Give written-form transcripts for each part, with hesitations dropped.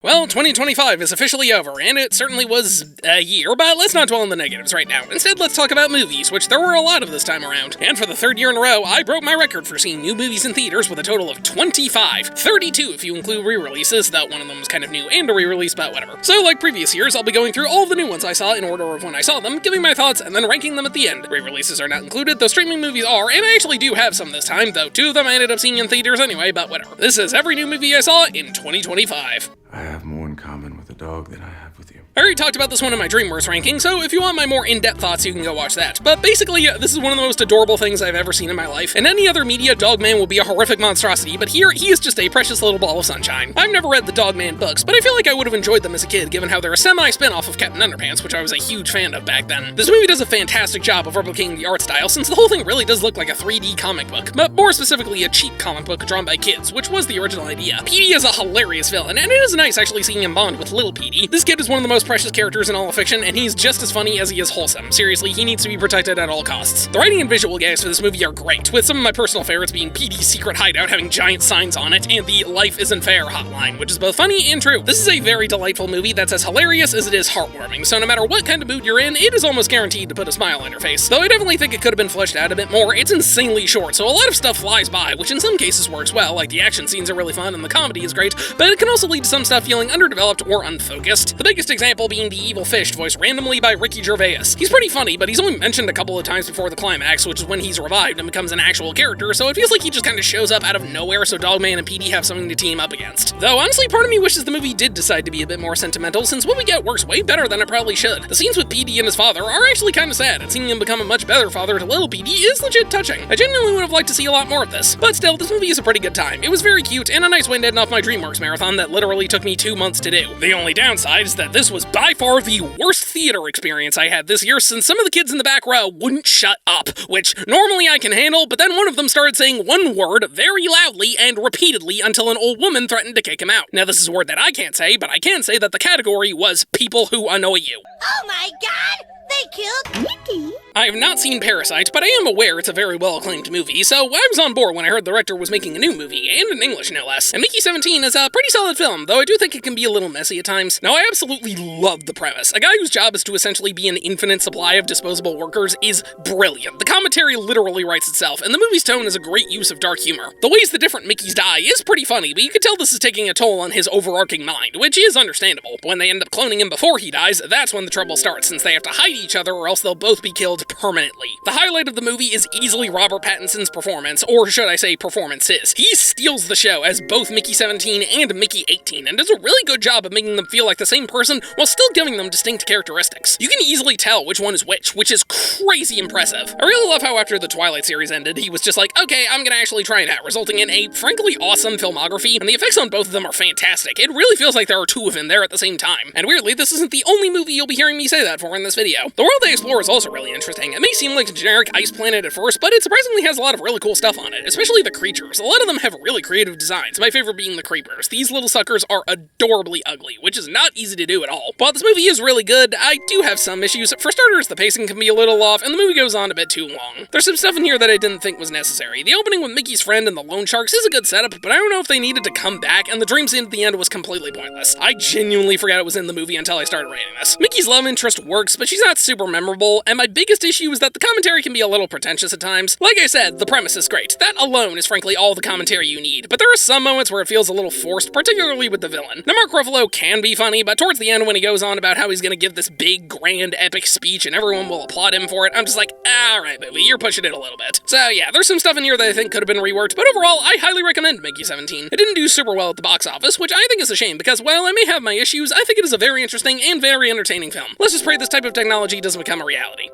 Well, 2025 is officially over, and it certainly was a year, but let's not dwell on the negatives right now. Instead, let's talk about movies, which there were a lot of this time around. And for the third year in a row, I broke my record for seeing new movies in theaters with a total of 25. 32 if you include re-releases, though one of them was kind of new and a re-release, but whatever. So, like previous years, I'll be going through all of the new ones I saw in order of when I saw them, giving my thoughts, and then ranking them at the end. Re-releases are not included, though streaming movies are, and I actually do have some this time, though 2 of them I ended up seeing in theaters anyway, but whatever. This is every new movie I saw in 2025. I have more in common with a dog than I have with you. I already talked about this one in my DreamWorks ranking, so if you want my more in-depth thoughts, you can go watch that. But basically, this is one of the most adorable things I've ever seen in my life. In any other media, Dogman will be a horrific monstrosity, but here, he is just a precious little ball of sunshine. I've never read the Dogman books, but I feel like I would have enjoyed them as a kid, given how they're a semi-spin-off of Captain Underpants, which I was a huge fan of back then. This movie does a fantastic job of replicating the art style, since the whole thing really does look like a 3D comic book, but more specifically a cheap comic book drawn by kids, which was the original idea. Petey is a hilarious villain, and it is nice actually seeing him bond with little Petey. This kid is one of the most precious characters in all of fiction, and he's just as funny as he is wholesome. Seriously, he needs to be protected at all costs. The writing and visual gags for this movie are great, with some of my personal favorites being Petey's secret hideout having giant signs on it, and the Life Isn't Fair hotline, which is both funny and true. This is a very delightful movie that's as hilarious as it is heartwarming, so no matter what kind of mood you're in, it is almost guaranteed to put a smile on your face. Though I definitely think it could have been fleshed out a bit more, it's insanely short, so a lot of stuff flies by, which in some cases works well, like the action scenes are really fun and the comedy is great, but it can also lead to some stuff feeling underdeveloped or unfocused. The biggest example being the evil fish voiced randomly by Ricky Gervais. He's pretty funny, but he's only mentioned a couple of times before the climax, which is when he's revived and becomes an actual character, so it feels like he just kind of shows up out of nowhere so Dogman and Petey have something to team up against. Though honestly, part of me wishes the movie did decide to be a bit more sentimental, since what we get works way better than it probably should. The scenes with Petey and his father are actually kind of sad, and seeing him become a much better father to little Petey is legit touching. I genuinely would have liked to see a lot more of this. But still, this movie is a pretty good time. It was very cute, and a nice way to end off my DreamWorks marathon that literally took me 2 months to do. The only downside is that this was by far the worst theater experience I had this year, since some of the kids in the back row wouldn't shut up, which normally I can handle, but then one of them started saying one word very loudly and repeatedly until an old woman threatened to kick him out. Now this is a word that I can't say, but I can say that the category was people who annoy you. Oh my god! They killed Mickey! I have not seen Parasite, but I am aware it's a very well-acclaimed movie, so I was on board when I heard the director was making a new movie, and in English no less. And Mickey 17 is a pretty solid film, though I do think it can be a little messy at times. Now, I absolutely love the premise. A guy whose job is to essentially be an infinite supply of disposable workers is brilliant. The commentary literally writes itself, and the movie's tone is a great use of dark humor. The ways the different Mickeys die is pretty funny, but you can tell this is taking a toll on his overarching mind, which is understandable. But when they end up cloning him before he dies, that's when the trouble starts, since they have to hide each other or else they'll both be killed permanently. The highlight of the movie is easily Robert Pattinson's performance, or should I say performances. He steals the show as both Mickey 17 and Mickey 18, and does a really good job of making them feel like the same person while still giving them distinct characteristics. You can easily tell which one is which is crazy impressive. I really love how after the Twilight series ended, he was just like, okay, I'm gonna actually try that, resulting in a frankly awesome filmography, and the effects on both of them are fantastic. It really feels like there are 2 of him there at the same time. And weirdly, this isn't the only movie you'll be hearing me say that for in this video. The world they explore is also really interesting. It may seem like a generic ice planet at first, but it surprisingly has a lot of really cool stuff on it, especially the creatures. A lot of them have really creative designs, my favorite being the creepers. These little suckers are adorably ugly, which is not easy to do at all. While this movie is really good, I do have some issues. For starters, the pacing can be a little off, and the movie goes on a bit too long. There's some stuff in here that I didn't think was necessary. The opening with Mickey's friend and the loan sharks is a good setup, but I don't know if they needed to come back, and the dream scene at the end was completely pointless. I genuinely forgot it was in the movie until I started rating this. Mickey's love interest works, but she's not super memorable, and my biggest issue is that the commentary can be a little pretentious at times. Like I said, the premise is great. That alone is frankly all the commentary you need, but there are some moments where it feels a little forced, particularly with the villain. Now, Mark Ruffalo can be funny, but towards the end when he goes on about how he's gonna give this big, grand, epic speech and everyone will applaud him for it, I'm just like, alright movie, you're pushing it a little bit. So yeah, there's some stuff in here that I think could have been reworked, but overall, I highly recommend Mickey 17. It didn't do super well at the box office, which I think is a shame, because while I may have my issues, I think it is a very interesting and very entertaining film. Let's just pray this type of technology doesn't become a reality.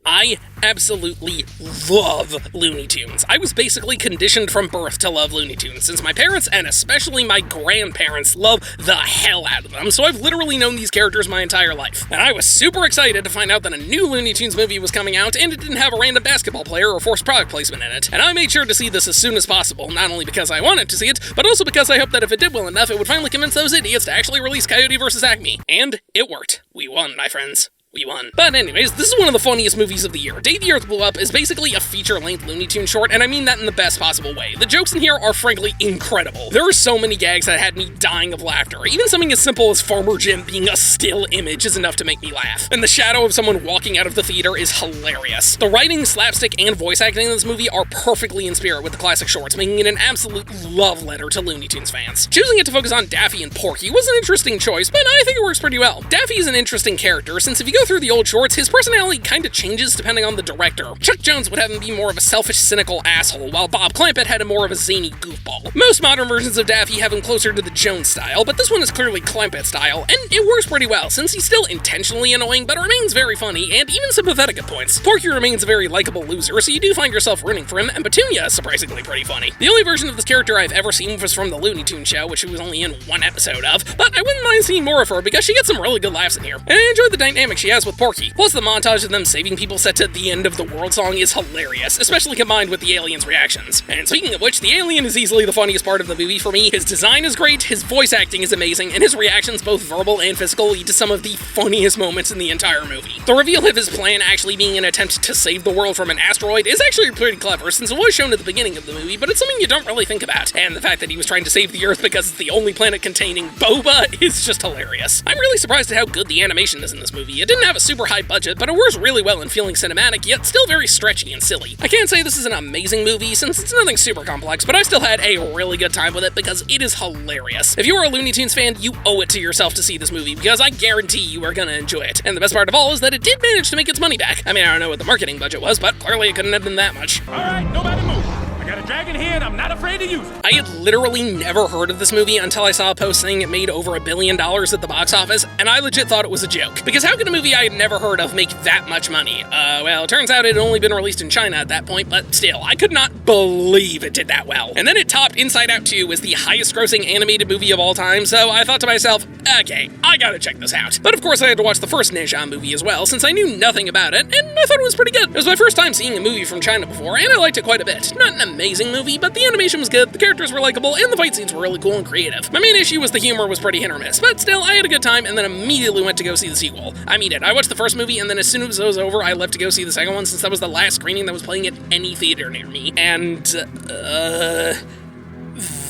I absolutely love Looney Tunes. I was basically conditioned from birth to love Looney Tunes, since my parents, and especially my grandparents, love the hell out of them, so I've literally known these characters my entire life. And I was super excited to find out that a new Looney Tunes movie was coming out, and it didn't have a random basketball player or forced product placement in it. And I made sure to see this as soon as possible, not only because I wanted to see it, but also because I hoped that if it did well enough, it would finally convince those idiots to actually release Coyote vs. Acme. And it worked. We won, my friends. We won. But anyways, this is one of the funniest movies of the year. Day the Earth Blew Up is basically a feature-length Looney Tunes short, and I mean that in the best possible way. The jokes in here are frankly incredible. There are so many gags that had me dying of laughter. Even something as simple as Farmer Jim being a still image is enough to make me laugh. And the shadow of someone walking out of the theater is hilarious. The writing, slapstick, and voice acting in this movie are perfectly in spirit with the classic shorts, making it an absolute love letter to Looney Tunes fans. Choosing it to focus on Daffy and Porky was an interesting choice, but I think it works pretty well. Daffy is an interesting character, since if you go through the old shorts, his personality kinda changes depending on the director. Chuck Jones would have him be more of a selfish, cynical asshole, while Bob Clampett had him more of a zany goofball. Most modern versions of Daffy have him closer to the Jones style, but this one is clearly Clampett style, and it works pretty well, since he's still intentionally annoying, but remains very funny, and even sympathetic at points. Porky remains a very likable loser, so you do find yourself rooting for him, and Petunia is surprisingly pretty funny. The only version of this character I've ever seen was from the Looney Tunes show, which she was only in one episode of, but I wouldn't mind seeing more of her because she gets some really good laughs in here, and I enjoyed the dynamic she has with Porky. Plus, the montage of them saving people set to the end of the world song is hilarious, especially combined with the alien's reactions. And speaking of which, the alien is easily the funniest part of the movie for me. His design is great, his voice acting is amazing, and his reactions, both verbal and physical, lead to some of the funniest moments in the entire movie. The reveal of his plan actually being an attempt to save the world from an asteroid is actually pretty clever, since it was shown at the beginning of the movie, but it's something you don't really think about. And the fact that he was trying to save the Earth because it's the only planet containing boba is just hilarious. I'm really surprised at how good the animation is in this movie. It didn't have a super high budget, but it works really well in feeling cinematic, yet still very stretchy and silly. I can't say this is an amazing movie, since it's nothing super complex, but I still had a really good time with it because it is hilarious. If you are a Looney Tunes fan, you owe it to yourself to see this movie, because I guarantee you are gonna enjoy it. And the best part of all is that it did manage to make its money back. I mean, I don't know what the marketing budget was, but clearly it couldn't have been that much. Alright, nobody move. I got a dragon here and I'm not afraid to use it. I had literally never heard of this movie until I saw a post saying it made over $1 billion at the box office, and I legit thought it was a joke. Because how can a movie I had never heard of make that much money? Well, it turns out it had only been released in China at that point, but still, I could not believe it did that well. And then it topped Inside Out 2 as the highest grossing animated movie of all time, so I thought to myself, okay, I gotta check this out. But of course I had to watch the first Neja movie as well, since I knew nothing about it, and I thought it was pretty good. It was my first time seeing a movie from China before, and I liked it quite a bit. Not an amazing movie, but the animation was good, the characters were likable, and the fight scenes were really cool and creative. My main issue was the humor was pretty hit or miss, but still, I had a good time, and then immediately went to go see the sequel. I mean it. I watched the first movie, and then as soon as it was over, I left to go see the second one, since that was the last screening that was playing at any theater near me. And,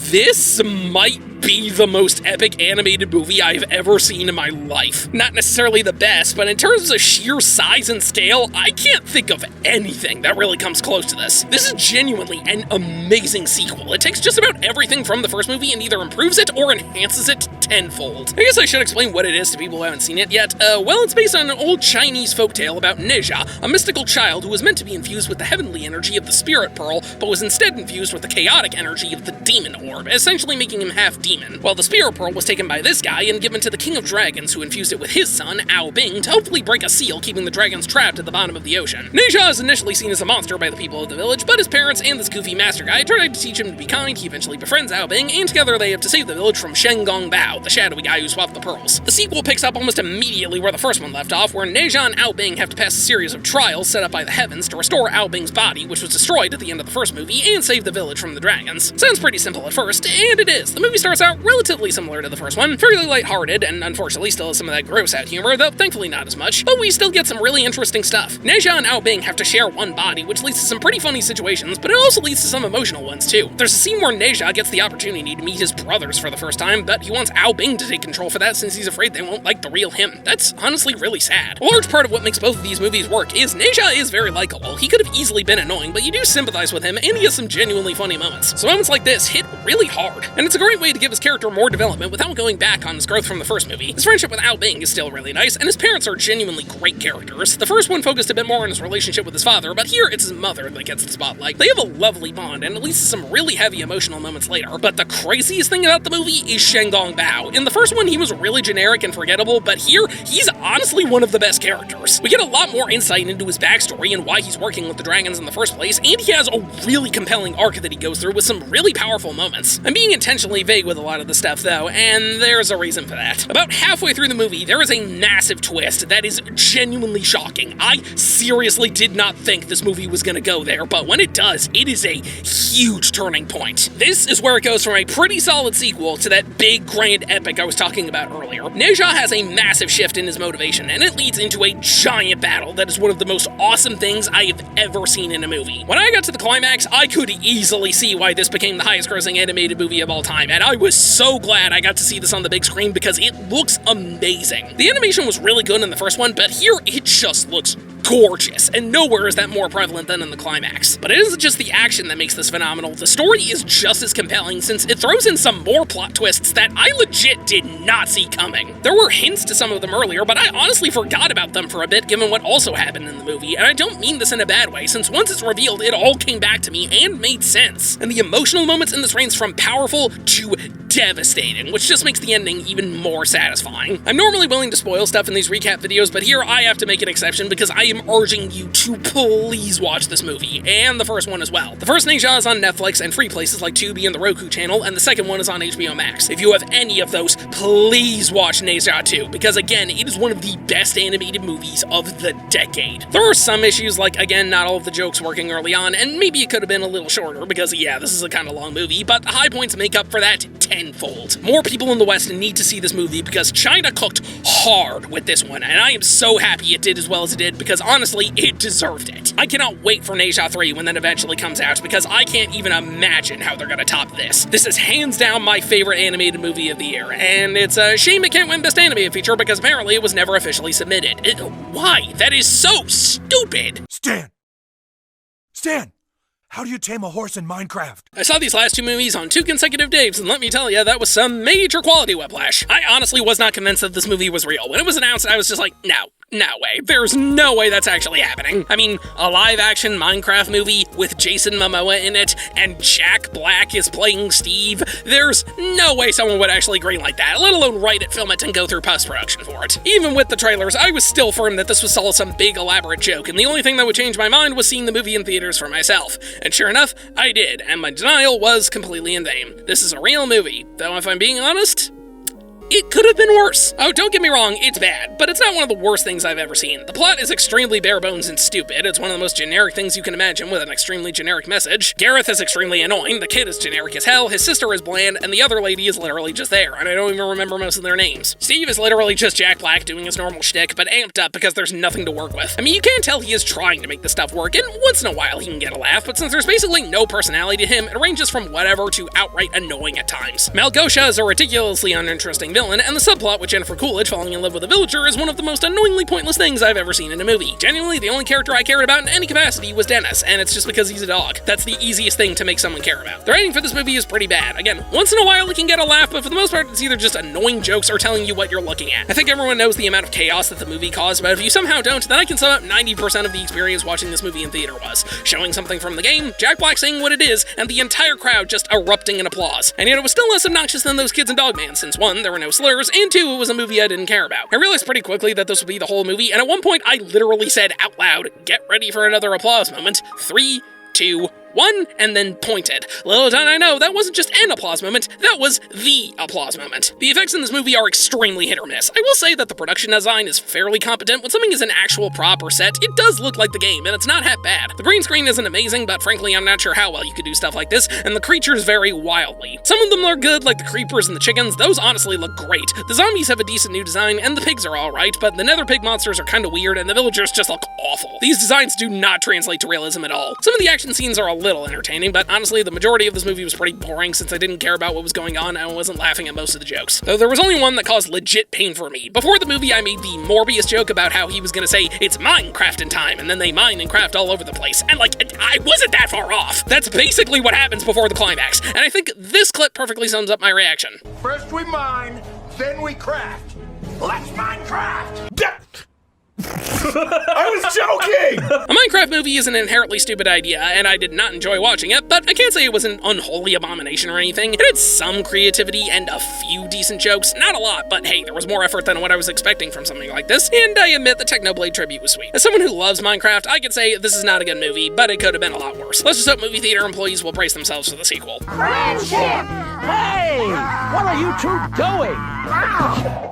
this might be the most epic animated movie I've ever seen in my life. Not necessarily the best, but in terms of sheer size and scale, I can't think of anything that really comes close to this. This is genuinely an amazing sequel. It takes just about everything from the first movie and either improves it or enhances it tenfold. I guess I should explain what it is to people who haven't seen it yet. Well, it's based on an old Chinese folktale about Neja, a mystical child who was meant to be infused with the heavenly energy of the spirit pearl, but was instead infused with the chaotic energy of the demon orb, essentially making him half demon. Well, the spirit pearl was taken by this guy and given to the king of dragons, who infused it with his son, Ao Bing, to hopefully break a seal keeping the dragons trapped at the bottom of the ocean. Neja is initially seen as a monster by the people of the village, but his parents and this goofy master guy tried to teach him to be kind. He eventually befriends Ao Bing, and together they have to save the village from Shen Gong Bao, the shadowy guy who swapped the pearls. The sequel picks up almost immediately where the first one left off, where Neja and Ao Bing have to pass a series of trials set up by the heavens to restore Ao Bing's body, which was destroyed at the end of the first movie, and save the village from the dragons. Sounds pretty simple at first, and it is. The movie starts out relatively similar to the first one, fairly lighthearted, and unfortunately still has some of that gross-out humor, though thankfully not as much, but we still get some really interesting stuff. Neja and Ao Bing have to share one body, which leads to some pretty funny situations, but it also leads to some emotional ones too. There's a scene where Neja gets the opportunity to meet his brothers for the first time, but he wants Ao Bing to take control for that since he's afraid they won't like the real him. That's honestly really sad. A large part of what makes both of these movies work is Neja is very likable. He could have easily been annoying, but you do sympathize with him, and he has some genuinely funny moments. So moments like this hit really hard, and it's a great way to give his character more development without going back on his growth from the first movie. His friendship with Ao Bing is still really nice, and his parents are genuinely great characters. The first one focused a bit more on his relationship with his father, but here it's his mother that gets the spotlight. They have a lovely bond, and it leads to some really heavy emotional moments later. But the craziest thing about the movie is Shen Gong Bao. In the first one, he was really generic and forgettable, but here, he's honestly one of the best characters. We get a lot more insight into his backstory and why he's working with the dragons in the first place, and he has a really compelling arc that he goes through with some really powerful moments. I'm being intentionally vague with a lot of the stuff, though, and there's a reason for that. About halfway through the movie, there is a massive twist that is genuinely shocking. I seriously did not think this movie was gonna go there, but when it does, it is a huge turning point. This is where it goes from a pretty solid sequel to that big, grand epic I was talking about earlier. Neja has a massive shift in his motivation, and it leads into a giant battle that is one of the most awesome things I have ever seen in a movie. When I got to the climax, I could easily see why this became the highest-grossing animated movie of all time, and I was so glad I got to see this on the big screen because it looks amazing. The animation was really good in the first one, but here it just looks gorgeous, and nowhere is that more prevalent than in the climax. But it isn't just the action that makes this phenomenal. The story is just as compelling since it throws in some more plot twists that I legit did not see coming. There were hints to some of them earlier, but I honestly forgot about them for a bit given what also happened in the movie, and I don't mean this in a bad way, since once it's revealed, it all came back to me and made sense. And the emotional moments in this range from powerful to devastating, which just makes the ending even more satisfying. I'm normally willing to spoil stuff in these recap videos, but here I have to make an exception because I am urging you to please watch this movie, and the first one as well. The first Neja is on Netflix and free places like Tubi and the Roku channel, and the second one is on HBO Max. If you have any of those, please watch Neja 2, because again, it is one of the best animated movies of the decade. There are some issues like, again, not all of the jokes working early on, and maybe it could have been a little shorter, because yeah, this is a kind of long movie, but the high points make up for that tenfold. More people in the West need to see this movie because China cooked hard with this one, and I am so happy it did as well as it did because honestly, it deserved it. I cannot wait for Neja 3 when that eventually comes out because I can't even imagine how they're gonna top this. This is hands down my favorite animated movie of the year, and it's a shame it can't win Best Animated Feature because apparently it was never officially submitted. Why? That is so stupid! Stan! How do you tame a horse in Minecraft? I saw these last two movies on 2 consecutive days, and let me tell you, that was some major quality whiplash. I honestly was not convinced that this movie was real. When it was announced, I was just like, no way. There's no way that's actually happening. I mean, a live-action Minecraft movie with Jason Momoa in it, and Jack Black is playing Steve. There's no way someone would actually greenlight that, let alone write it, film it, and go through post-production for it. Even with the trailers, I was still firm that this was all some big elaborate joke, and the only thing that would change my mind was seeing the movie in theaters for myself. And sure enough, I did, and my denial was completely in vain. This is a real movie, though if I'm being honest, it could have been worse. Oh, don't get me wrong, it's bad, but it's not one of the worst things I've ever seen. The plot is extremely bare bones and stupid. It's one of the most generic things you can imagine with an extremely generic message. Gareth is extremely annoying, the kid is generic as hell, his sister is bland, and the other lady is literally just there, and I don't even remember most of their names. Steve is literally just Jack Black doing his normal shtick, but amped up because there's nothing to work with. I mean, you can tell he is trying to make this stuff work, and once in a while he can get a laugh, but since there's basically no personality to him, it ranges from whatever to outright annoying at times. Malgosha is a ridiculously uninteresting villain, and the subplot with Jennifer Coolidge falling in love with a villager is one of the most annoyingly pointless things I've ever seen in a movie. Genuinely, the only character I cared about in any capacity was Dennis, and it's just because he's a dog. That's the easiest thing to make someone care about. The writing for this movie is pretty bad. Again, once in a while it can get a laugh, but for the most part it's either just annoying jokes or telling you what you're looking at. I think everyone knows the amount of chaos that the movie caused, but if you somehow don't, then I can sum up 90% of the experience watching this movie in theater was showing something from the game, Jack Black saying what it is, and the entire crowd just erupting in applause. And yet it was still less obnoxious than those kids in Dogman, since 1, there were no slurs, and 2, it was a movie I didn't care about. I realized pretty quickly that this would be the whole movie, and at one point I literally said out loud, "Get ready for another applause moment. 3, 2, 1, and then pointed. Little did I know, that wasn't just an applause moment, that was the applause moment. The effects in this movie are extremely hit or miss. I will say that the production design is fairly competent. When something is an actual prop or set, it does look like the game, and it's not half bad. The green screen isn't amazing, but frankly I'm not sure how well you could do stuff like this, and the creatures vary wildly. Some of them look good, like the creepers and the chickens, those honestly look great. The zombies have a decent new design, and the pigs are alright, but the nether pig monsters are kinda weird, and the villagers just look awful. These designs do not translate to realism at all. Some of the action scenes are a little entertaining, but honestly, the majority of this movie was pretty boring since I didn't care about what was going on and I wasn't laughing at most of the jokes. Though there was only one that caused legit pain for me. Before the movie, I made the Morbius joke about how he was gonna say, "It's Minecrafting time," and then they mine and craft all over the place. And like, I wasn't that far off. That's basically what happens before the climax. And I think this clip perfectly sums up my reaction. First we mine, then we craft. Let's Minecraft! I was joking! A Minecraft movie is an inherently stupid idea, and I did not enjoy watching it, but I can't say it was an unholy abomination or anything. It had some creativity and a few decent jokes, not a lot, but hey, there was more effort than what I was expecting from something like this, and I admit the Technoblade tribute was sweet. As someone who loves Minecraft, I could say this is not a good movie, but it could have been a lot worse. Let's just hope movie theater employees will brace themselves for the sequel. Friendship! Hey! What are you two doing?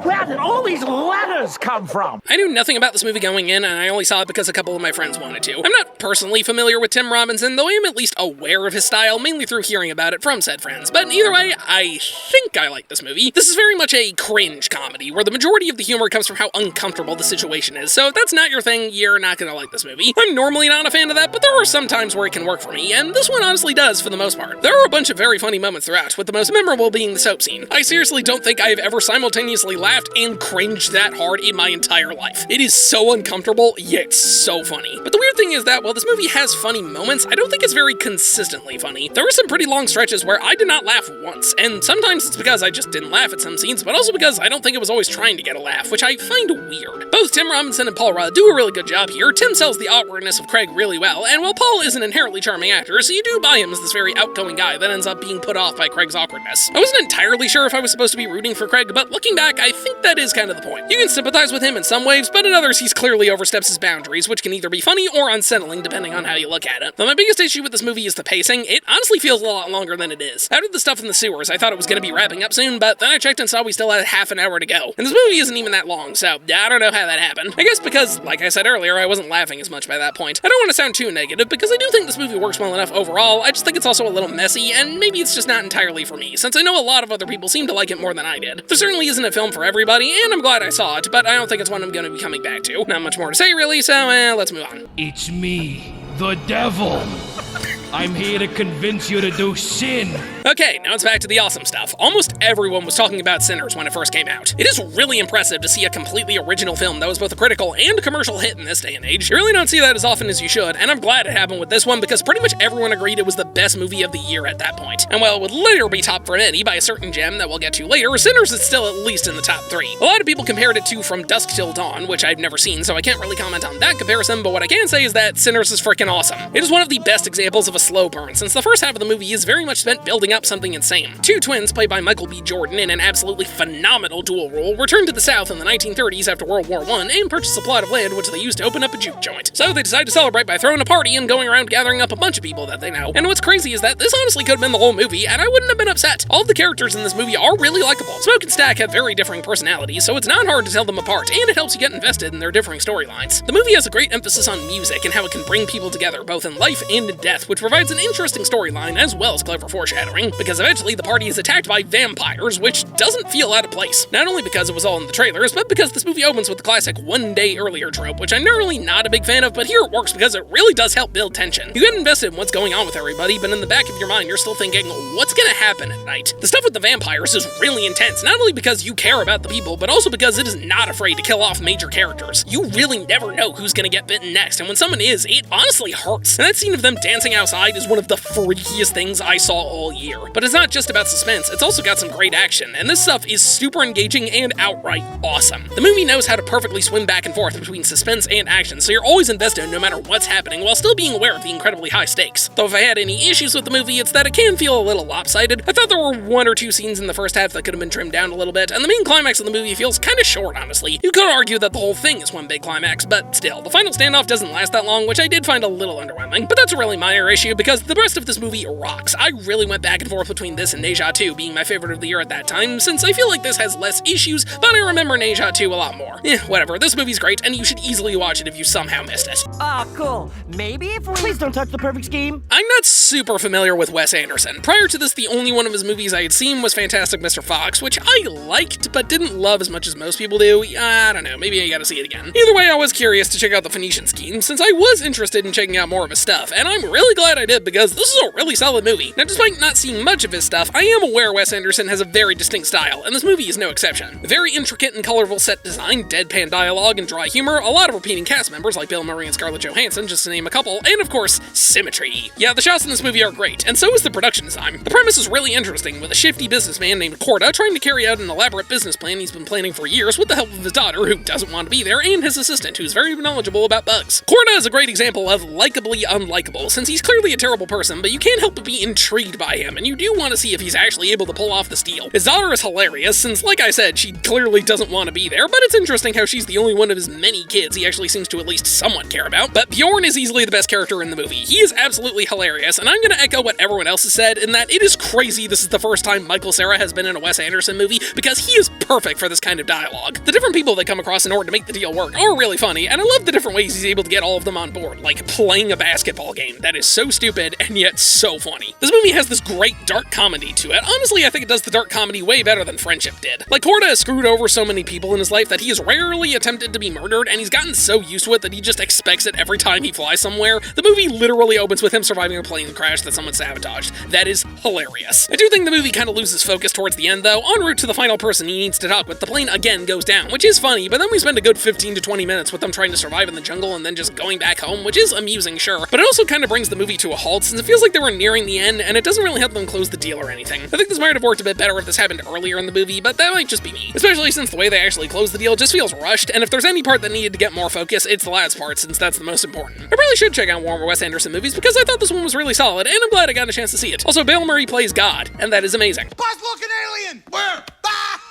Where did all these letters come from? I knew nothing about this movie going in, and I only saw it because a couple of my friends wanted to. I'm not personally familiar with Tim Robinson, though I am at least aware of his style, mainly through hearing about it from said friends. But either way, I think I like this movie. This is very much a cringe comedy, where the majority of the humor comes from how uncomfortable the situation is, so if that's not your thing, you're not gonna like this movie. I'm normally not a fan of that, but there are some times where it can work for me, and this one honestly does for the most part. There are a bunch of very funny moments throughout, with the most memorable being the soap scene. I seriously don't think I have ever simultaneously laughed and cringed that hard in my entire life. It is so uncomfortable, yet so funny. But the weird thing is that while this movie has funny moments, I don't think it's very consistently funny. There were some pretty long stretches where I did not laugh once, and sometimes it's because I just didn't laugh at some scenes, but also because I don't think it was always trying to get a laugh, which I find weird. Both Tim Robinson and Paul Rudd do a really good job here. Tim sells the awkwardness of Craig really well, and while Paul is an inherently charming actor, so you do buy him as this very outgoing guy that ends up being put off by Craig's awkwardness. I wasn't entirely sure if I was supposed to be rooting for Craig, but looking back, I think that is kind of the point. You can sympathize with him in some ways, but in others he's clearly oversteps his boundaries, which can either be funny or unsettling depending on how you look at it. Though my biggest issue with this movie is the pacing. It honestly feels a lot longer than it is. Out of the stuff in the sewers, I thought it was going to be wrapping up soon, but then I checked and saw we still had half an hour to go. And this movie isn't even that long, so I don't know how that happened. I guess because, like I said earlier, I wasn't laughing as much by that point. I don't want to sound too negative, because I do think this movie works well enough overall. I just think it's also a little messy, and maybe it's just not entirely for me, since I know a lot of other people seem to like it more than I did. There certainly isn't a film for everybody, and I'm glad I saw it, but I don't think it's one I'm going to be coming back to. Not much more to say, really, so let's move on. It's me, the devil. I'm here to convince you to do sin. Okay, now it's back to the awesome stuff. Almost everyone was talking about Sinners when it first came out. It is really impressive to see a completely original film that was both a critical and a commercial hit in this day and age. You really don't see that as often as you should, and I'm glad it happened with this one because pretty much everyone agreed it was the best movie of the year at that point. And while it would later be topped for many by a certain gem that we'll get to later, Sinners is still at least in the top 3. A lot of people compared it to From Dusk Till Dawn, which I've never seen, so I can't really comment on that comparison, but what I can say is that Sinners is freaking awesome. It is one of the best examples of a slow burn, since the first half of the movie is very much spent building up something insane. Two twins, played by Michael B. Jordan in an absolutely phenomenal dual role, returned to the South in the 1930s after World War I and purchased a plot of land which they used to open up a juke joint. So they decide to celebrate by throwing a party and going around gathering up a bunch of people that they know. And what's crazy is that this honestly could have been the whole movie, and I wouldn't have been upset. All of the characters in this movie are really likable. Smoke and Stack have very differing personalities, so it's not hard to tell them apart, and it helps you get invested in their differing storylines. The movie has a great emphasis on music and how it can bring people together, both in life and in death, which provides an interesting storyline as well as clever foreshadowing, because eventually the party is attacked by vampires, which doesn't feel out of place. Not only because it was all in the trailers, but because this movie opens with the classic one day earlier trope, which I'm normally not a big fan of, but here it works because it really does help build tension. You get invested in what's going on with everybody, but in the back of your mind, you're still thinking, what's gonna happen at night? The stuff with the vampires is really intense, not only because you care about the people, but also because it is not afraid to kill off major characters. You really never know who's gonna get bitten next, and when someone is, it honestly hurts. And that scene of them dancing outside is one of the freakiest things I saw all year. But it's not just about suspense, it's also got some great action, and this stuff is super engaging and outright awesome. The movie knows how to perfectly swim back and forth between suspense and action, so you're always invested no matter what's happening while still being aware of the incredibly high stakes. Though if I had any issues with the movie, it's that it can feel a little lopsided. I thought there were one or two scenes in the first half that could have been trimmed down a little bit, and the main climax of the movie feels kinda short, honestly. You could argue that the whole thing is one big climax, but still, the final standoff doesn't last that long, which I did find a little underwhelming. But that's a really minor issue, because the rest of this movie rocks. I really went back and forth between this and Neja 2 being my favorite of the year at that time, since I feel like this has less issues, but I remember Neja 2 a lot more. Whatever, this movie's great, and you should easily watch it if you somehow missed it. Ah, cool. Maybe if we... Please don't touch the perfect scheme. I'm not super familiar with Wes Anderson. Prior to this, the only one of his movies I had seen was Fantastic Mr. Fox, which I liked, but didn't love as much as most people do. I don't know, maybe I gotta see it again. Either way, I was curious to check out the Phoenician Scheme, since I was interested in checking out more of his stuff, and I'm really glad glad I did because this is a really solid movie. Now, despite not seeing much of his stuff, I am aware Wes Anderson has a very distinct style, and this movie is no exception. Very intricate and colorful set design, deadpan dialogue, and dry humor, a lot of repeating cast members like Bill Murray and Scarlett Johansson, just to name a couple, and of course, symmetry. Yeah, the shots in this movie are great, and so is the production design. The premise is really interesting, with a shifty businessman named Korda trying to carry out an elaborate business plan he's been planning for years with the help of his daughter, who doesn't want to be there, and his assistant, who's very knowledgeable about bugs. Korda is a great example of likably unlikable, since he's clearly a terrible person, but you can't help but be intrigued by him, and you do want to see if he's actually able to pull off this deal. His daughter is hilarious, since, like I said, she clearly doesn't want to be there, but it's interesting how she's the only one of his many kids he actually seems to at least somewhat care about. But Bjorn is easily the best character in the movie. He is absolutely hilarious, and I'm gonna echo what everyone else has said, in that it is crazy this is the first time Michael Cera has been in a Wes Anderson movie, because he is perfect for this kind of dialogue. The different people they come across in order to make the deal work are really funny, and I love the different ways he's able to get all of them on board, like playing a basketball game that is so stupid and yet so funny. This movie has this great dark comedy to it. Honestly, I think it does the dark comedy way better than Friendship did. Like, Korda has screwed over so many people in his life that he has rarely attempted to be murdered, and he's gotten so used to it that he just expects it every time he flies somewhere. The movie literally opens with him surviving a plane crash that someone sabotaged. That is hilarious. I do think the movie kind of loses focus towards the end, though. En route to the final person he needs to talk with, the plane again goes down, which is funny, but then we spend a good 15 to 20 minutes with them trying to survive in the jungle and then just going back home, which is amusing, sure, but it also kind of brings the movie to a halt since it feels like they were nearing the end, and it doesn't really help them close the deal or anything. I think this might have worked a bit better if this happened earlier in the movie, but that might just be me. Especially since the way they actually close the deal just feels rushed, and if there's any part that needed to get more focus, it's the last part, since that's the most important. I probably should check out more Wes Anderson movies because I thought this one was really solid, and I'm glad I got a chance to see it. Also, Bill Murray plays God, and that is amazing. Buzz-looking alien! Where? Ah!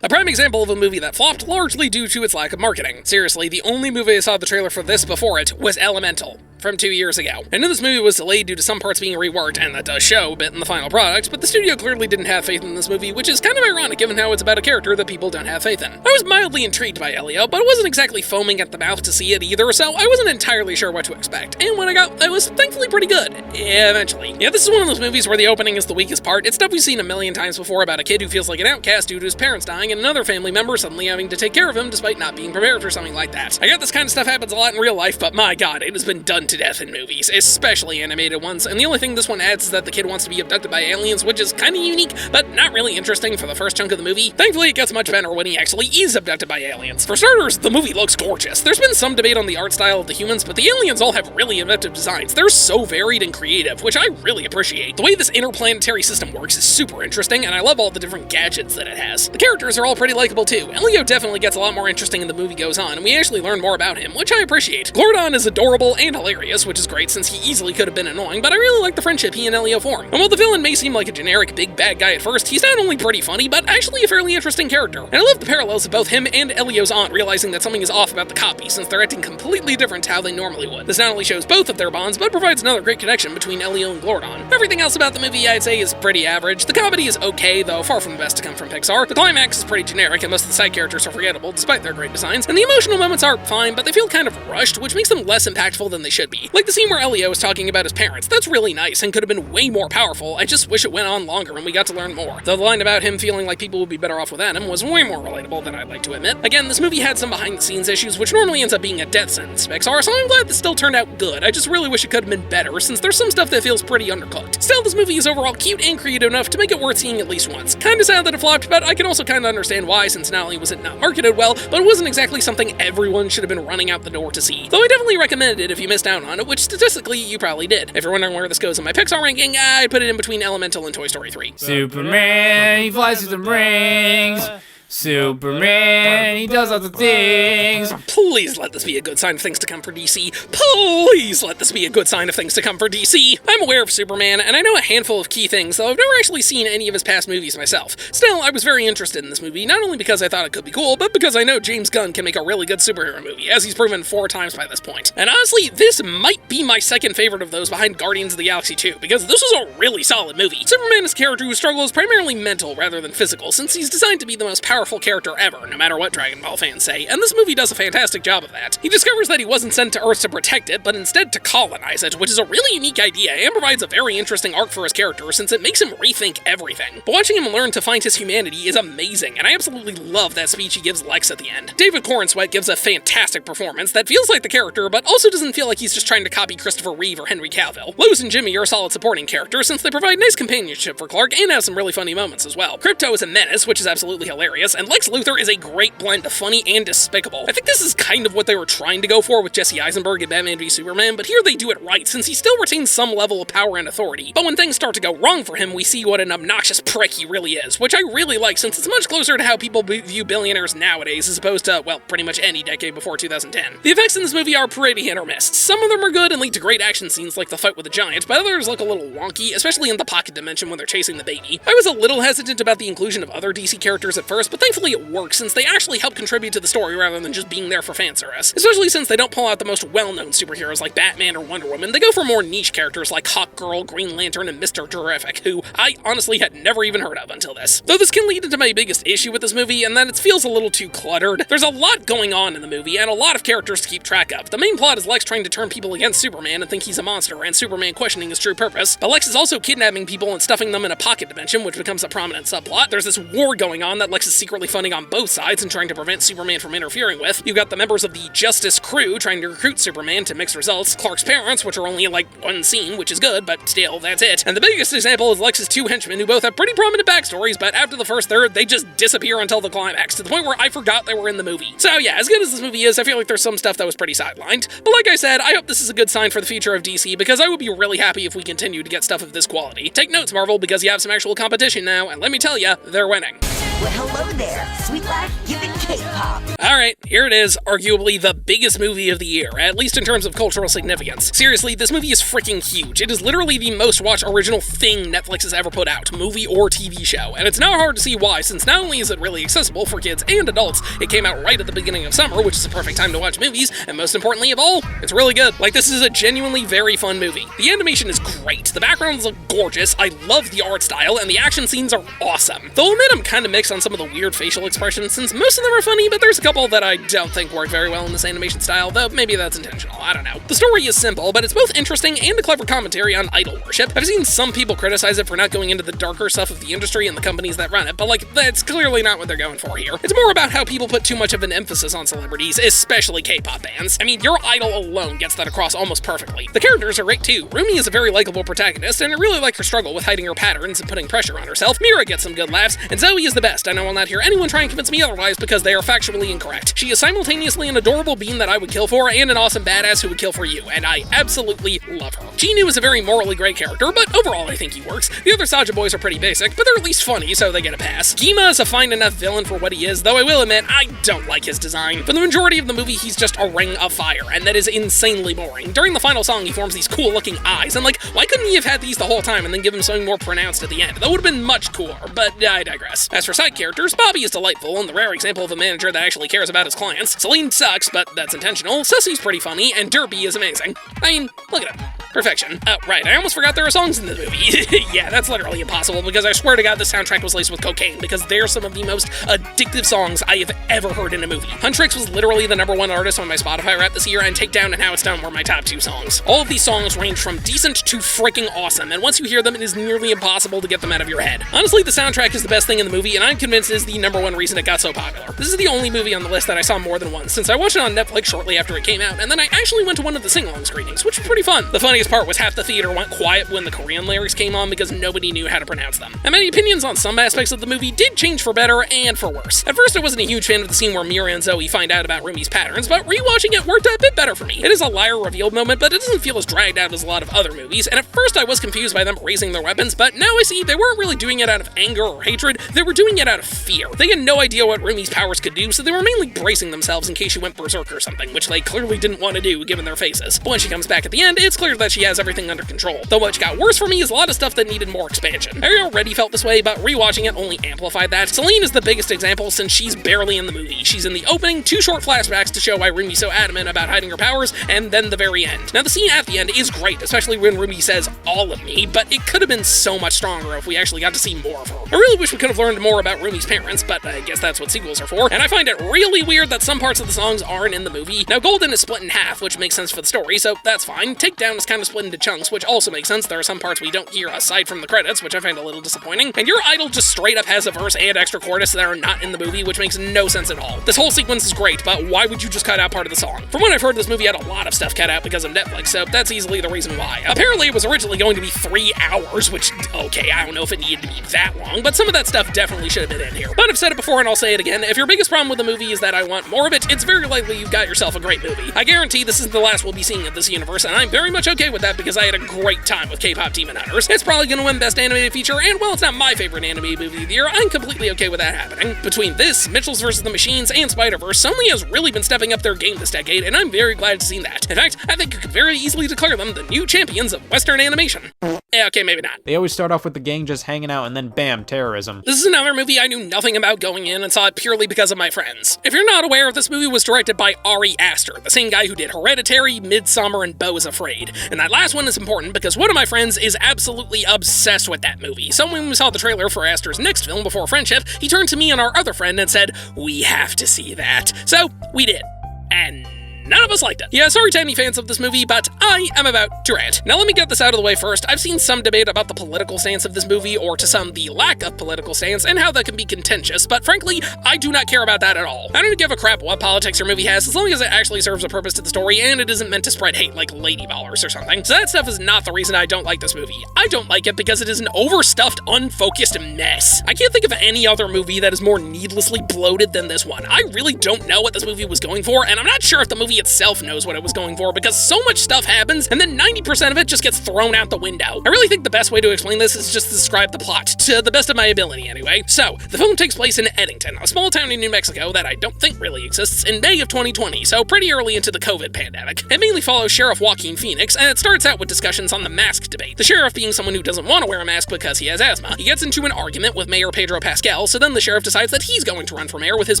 A prime example of a movie that flopped largely due to its lack of marketing. Seriously, the only movie I saw the trailer for this before it was Elemental, from 2 years ago. I knew this movie was delayed due to some parts being reworked, and that does show a bit in the final product, but the studio clearly didn't have faith in this movie, which is kind of ironic given how it's about a character that people don't have faith in. I was mildly intrigued by Elio, but I wasn't exactly foaming at the mouth to see it either, so I wasn't entirely sure what to expect. And what I got, it was thankfully pretty good. Eventually. Yeah, this is one of those movies where the opening is the weakest part. It's stuff we've seen a million times before about a kid who feels like an outcast due to his parents dying and another family member suddenly having to take care of him despite not being prepared for something like that. I got this kind of stuff happens a lot in real life, but my god, it has been done to death in movies, especially animated ones, and the only thing this one adds is that the kid wants to be abducted by aliens, which is kind of unique, but not really interesting for the first chunk of the movie. Thankfully, it gets much better when he actually is abducted by aliens. For starters, the movie looks gorgeous. There's been some debate on the art style of the humans, but the aliens all have really inventive designs. They're so varied and creative, which I really appreciate. The way this interplanetary system works is super interesting, and I love all the different gadgets that it has. The characters are all pretty likable too. Elio definitely gets a lot more interesting as the movie goes on, and we actually learn more about him, which I appreciate. Glordon is adorable and hilarious, which is great since he easily could have been annoying, but I really like the friendship he and Elio form. And while the villain may seem like a generic big bad guy at first, he's not only pretty funny, but actually a fairly interesting character. And I love the parallels of both him and Elio's aunt realizing that something is off about the copy, since they're acting completely different to how they normally would. This not only shows both of their bonds, but provides another great connection between Elio and Glordon. Everything else about the movie I'd say is pretty average. The comedy is okay, though far from the best to come from Pixar. The climax is pretty generic, and most of the side characters are forgettable, despite their great designs. And the emotional moments are fine, but they feel kind of rushed, which makes them less impactful than they should be. Like the scene where Elio is talking about his parents. That's really nice and could have been way more powerful. I just wish it went on longer and we got to learn more. Though the line about him feeling like people would be better off without him was way more relatable than I'd like to admit. Again, this movie had some behind-the-scenes issues, which normally ends up being a death sentence to Pixar, so I'm glad this still turned out good. I just really wish it could have been better, since there's some stuff that feels pretty undercooked. Still, this movie is overall cute and creative enough to make it worth seeing at least once. Kinda sad that it flopped, but I can also kinda understand why, since not only was it not marketed well, but it wasn't exactly something everyone should have been running out the door to see. Though I definitely recommended it if you missed out on it, which statistically you probably did. If you're wondering where this goes in my Pixar ranking, I'd put it in between Elemental and Toy Story 3. Superman, he flies through the rings. Superman, he does lots of things. Please let this be a good sign of things to come for DC. Please let this be a good sign of things to come for DC. I'm aware of Superman, and I know a handful of key things, though I've never actually seen any of his past movies myself. Still, I was very interested in this movie, not only because I thought it could be cool, but because I know James Gunn can make a really good superhero movie, as he's proven 4 times by this point. And honestly, this might be my second favorite of those behind Guardians of the Galaxy 2, because this was a really solid movie. Superman is a character whose struggle is primarily mental rather than physical, since he's designed to be the most powerful powerful character ever, no matter what Dragon Ball fans say, and this movie does a fantastic job of that. He discovers that he wasn't sent to Earth to protect it, but instead to colonize it, which is a really unique idea and provides a very interesting arc for his character since it makes him rethink everything. But watching him learn to find his humanity is amazing, and I absolutely love that speech he gives Lex at the end. David Cornsweet gives a fantastic performance that feels like the character, but also doesn't feel like he's just trying to copy Christopher Reeve or Henry Cavill. Lois and Jimmy are a solid supporting characters since they provide nice companionship for Clark and have some really funny moments as well. Crypto is a menace, which is absolutely hilarious, and Lex Luthor is a great blend of funny and despicable. I think this is kind of what they were trying to go for with Jesse Eisenberg in Batman v Superman, but here they do it right since he still retains some level of power and authority. But when things start to go wrong for him, we see what an obnoxious prick he really is, which I really like since it's much closer to how people view billionaires nowadays as opposed to, well, pretty much any decade before 2010. The effects in this movie are pretty hit or miss. Some of them are good and lead to great action scenes like the fight with the giant, but others look a little wonky, especially in the pocket dimension when they're chasing the baby. I was a little hesitant about the inclusion of other DC characters at first, but thankfully it works since they actually help contribute to the story rather than just being there for fan service. Especially since they don't pull out the most well-known superheroes like Batman or Wonder Woman, they go for more niche characters like Hawkgirl, Green Lantern, and Mr. Terrific, who I honestly had never even heard of until this. Though this can lead into my biggest issue with this movie, and that it feels a little too cluttered. There's a lot going on in the movie, and a lot of characters to keep track of. The main plot is Lex trying to turn people against Superman and think he's a monster, and Superman questioning his true purpose. But Lex is also kidnapping people and stuffing them in a pocket dimension, which becomes a prominent subplot. There's this war going on that Lex is secretly funding on both sides and trying to prevent Superman from interfering with. You've got the members of the Justice Crew trying to recruit Superman to mixed results, Clark's parents, which are only in like one scene, which is good, but still, that's it. And the biggest example is Lex's two henchmen who both have pretty prominent backstories, but after the first third, they just disappear until the climax, to the point where I forgot they were in the movie. So yeah, as good as this movie is, I feel like there's some stuff that was pretty sidelined. But like I said, I hope this is a good sign for the future of DC, because I would be really happy if we continue to get stuff of this quality. Take notes, Marvel, because you have some actual competition now, and let me tell ya, they're winning. Well, hello there, sweet life giving K-pop. Alright, here it is, arguably the biggest movie of the year, at least in terms of cultural significance. Seriously, this movie is freaking huge. It is literally the most watched original thing Netflix has ever put out, movie or TV show, and it's now hard to see why, since not only is it really accessible for kids and adults, it came out right at the beginning of summer, which is the perfect time to watch movies, and most importantly of all, it's really good. Like, this is a genuinely very fun movie. The animation is great, the backgrounds look gorgeous, I love the art style, and the action scenes are awesome. Though I'll admit I'm kind of mixed on some of the weird facial expressions, since most of them are funny, but there's a couple that I don't think work very well in this animation style, though maybe that's intentional, I don't know. The story is simple, but it's both interesting and a clever commentary on idol worship. I've seen some people criticize it for not going into the darker stuff of the industry and the companies that run it, but like, that's clearly not what they're going for here. It's more about how people put too much of an emphasis on celebrities, especially K-pop bands. I mean, your idol alone gets that across almost perfectly. The characters are great too. Rumi is a very likable protagonist, and I really like her struggle with hiding her patterns and putting pressure on herself. Mira gets some good laughs, and Zoe is the best, and I will not hear anyone try and convince me otherwise because they are factually incorrect. She is simultaneously an adorable being that I would kill for, and an awesome badass who would kill for you, and I absolutely love her. Chinu is a very morally great character, but overall I think he works. The other Saja boys are pretty basic, but they're at least funny, so they get a pass. Gima is a fine enough villain for what he is, though I will admit, I don't like his design. For the majority of the movie, he's just a ring of fire, and that is insanely boring. During the final song, he forms these cool looking eyes, and like, why couldn't he have had these the whole time and then give him something more pronounced at the end? That would have been much cooler, but I digress. As for side characters, Bobby is delightful, and the rare example of a manager that actually cares about his clients. Celine sucks, but that's intentional. Sussy's pretty funny, and Derpy is amazing. I mean, look at him. Perfection. Oh, right, I almost forgot there are songs in the movie. Yeah, that's literally impossible, because I swear to God the soundtrack was laced with cocaine, because they're some of the most addictive songs I have ever heard in a movie. Huntrix was literally the #1 artist on my Spotify rap this year, and Takedown and How It's Done were my top 2 songs. All of these songs range from decent to freaking awesome, and once you hear them, it is nearly impossible to get them out of your head. Honestly, the soundtrack is the best thing in the movie, and I'm convinced it is the #1 reason it got so popular. This is the only movie on the list that I saw more than once, since I watched it on Netflix shortly after it came out, and then I actually went to one of the sing-along screenings, which was pretty fun. The funniest part was half the theater went quiet when the Korean lyrics came on because nobody knew how to pronounce them. And my opinions on some aspects of the movie did change for better and for worse. At first, I wasn't a huge fan of the scene where Mira and Zoe find out about Rumi's patterns, but rewatching it worked a bit better for me. It is a liar revealed moment, but it doesn't feel as dragged out as a lot of other movies, and at first I was confused by them raising their weapons, but now I see they weren't really doing it out of anger or hatred, they were doing it out of fear. They had no idea what Rumi's powers could do, so they were mainly bracing themselves in case she went berserk or something, which they clearly didn't want to do given their faces. But when she comes back at the end, it's clear that that she has everything under control. Though what got worse for me is a lot of stuff that needed more expansion. I already felt this way, but rewatching it only amplified that. Celine is the biggest example since she's barely in the movie. She's in the opening, 2 short flashbacks to show why Rumi's so adamant about hiding her powers, and then the very end. Now the scene at the end is great, especially when Rumi says all of me, but it could have been so much stronger if we actually got to see more of her. I really wish we could have learned more about Rumi's parents, but I guess that's what sequels are for, and I find it really weird that some parts of the songs aren't in the movie. Now Golden is split in half, which makes sense for the story, so that's fine. Takedown is kind of split into chunks, which also makes sense. There are some parts we don't hear aside from the credits, which I find a little disappointing. And Your Idol just straight up has a verse and extra chorus that are not in the movie, which makes no sense at all. This whole sequence is great, but why would you just cut out part of the song? From what I've heard, this movie had a lot of stuff cut out because of Netflix, so that's easily the reason why. Apparently it was originally going to be 3 hours, which, okay, I don't know if it needed to be that long, but some of that stuff definitely should have been in here. But I've said it before and I'll say it again, if your biggest problem with the movie is that I want more of it, it's very likely you've got yourself a great movie. I guarantee this isn't the last we'll be seeing of this universe, and I'm very much okay with that because I had a great time with K-pop Demon Hunters. It's probably gonna win Best Animated Feature, and while it's not my favorite animated movie of the year, I'm completely okay with that happening. Between this, Mitchell's vs. the Machines, and Spider-Verse, Sony has really been stepping up their game this decade, and I'm very glad to see that. In fact, I think you could very easily declare them the new champions of Western animation. Yeah, okay, maybe not. They always start off with the gang just hanging out and then bam, terrorism. This is another movie I knew nothing about going in and saw it purely because of my friends. If you're not aware, this movie was directed by Ari Aster, the same guy who did Hereditary, Midsommar, and Beau is Afraid. And that last one is important because one of my friends is absolutely obsessed with that movie. So when we saw the trailer for Aster's next film, Before Friendship, he turned to me and our other friend and said, "We have to see that." So we did. And none of us liked it. Yeah, sorry to any fans of this movie, but I am about to rant. Now let me get this out of the way first. I've seen some debate about the political stance of this movie, or to some, the lack of political stance, and how that can be contentious, but frankly, I do not care about that at all. I don't give a crap what politics your movie has, as long as it actually serves a purpose to the story, and it isn't meant to spread hate like Lady Ballers or something. So that stuff is not the reason I don't like this movie. I don't like it because it is an overstuffed, unfocused mess. I can't think of any other movie that is more needlessly bloated than this one. I really don't know what this movie was going for, and I'm not sure if the movie itself knows what it was going for, because so much stuff happens, and then 90% of it just gets thrown out the window. I really think the best way to explain this is just to describe the plot, to the best of my ability anyway. So, the film takes place in Eddington, a small town in New Mexico that I don't think really exists, in May of 2020, so pretty early into the COVID pandemic. It mainly follows Sheriff Joaquin Phoenix, and it starts out with discussions on the mask debate. The sheriff being someone who doesn't want to wear a mask because he has asthma. He gets into an argument with Mayor Pedro Pascal, so then the sheriff decides that he's going to run for mayor with his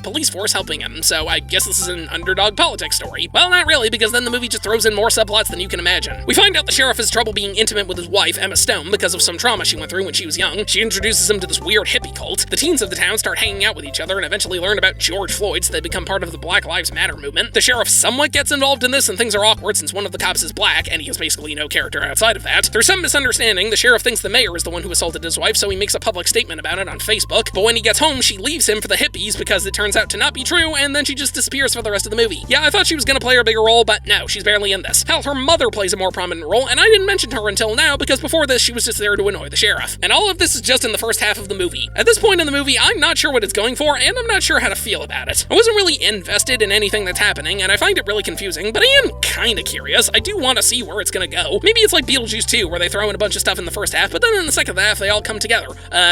police force helping him, so I guess this is an underdog politics story. Well, not really, because then the movie just throws in more subplots than you can imagine. We find out the sheriff has trouble being intimate with his wife, Emma Stone, because of some trauma she went through when she was young. She introduces him to this weird hippie cult. The teens of the town start hanging out with each other and eventually learn about George Floyd, so they become part of the Black Lives Matter movement. The sheriff somewhat gets involved in this, and things are awkward since one of the cops is black, and he has basically no character outside of that. There's some misunderstanding. The sheriff thinks the mayor is the one who assaulted his wife, so he makes a public statement about it on Facebook. But when he gets home, she leaves him for the hippies because it turns out to not be true, and then she just disappears for the rest of the movie. Yeah, I thought she was gonna play a bigger role, but no, she's barely in this. Hell, her mother plays a more prominent role, and I didn't mention her until now because before this she was just there to annoy the sheriff. And all of this is just in the first half of the movie. At this point in the movie, I'm not sure what it's going for, and I'm not sure how to feel about it. I wasn't really invested in anything that's happening, and I find it really confusing, but I am kinda curious. I do want to see where it's gonna go. Maybe it's like Beetlejuice 2, where they throw in a bunch of stuff in the first half, but then in the second half they all come together.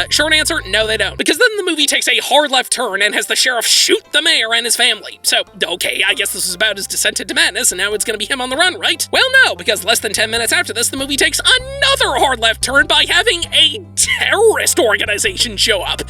Short answer, no they don't. Because then the movie takes a hard left turn and has the sheriff shoot the mayor and his family. So, okay, I guess this was about his descent into madness, and now it's gonna be him on the run, right? Well, no, because less than 10 minutes after this, the movie takes another hard left turn by having a terrorist organization show up.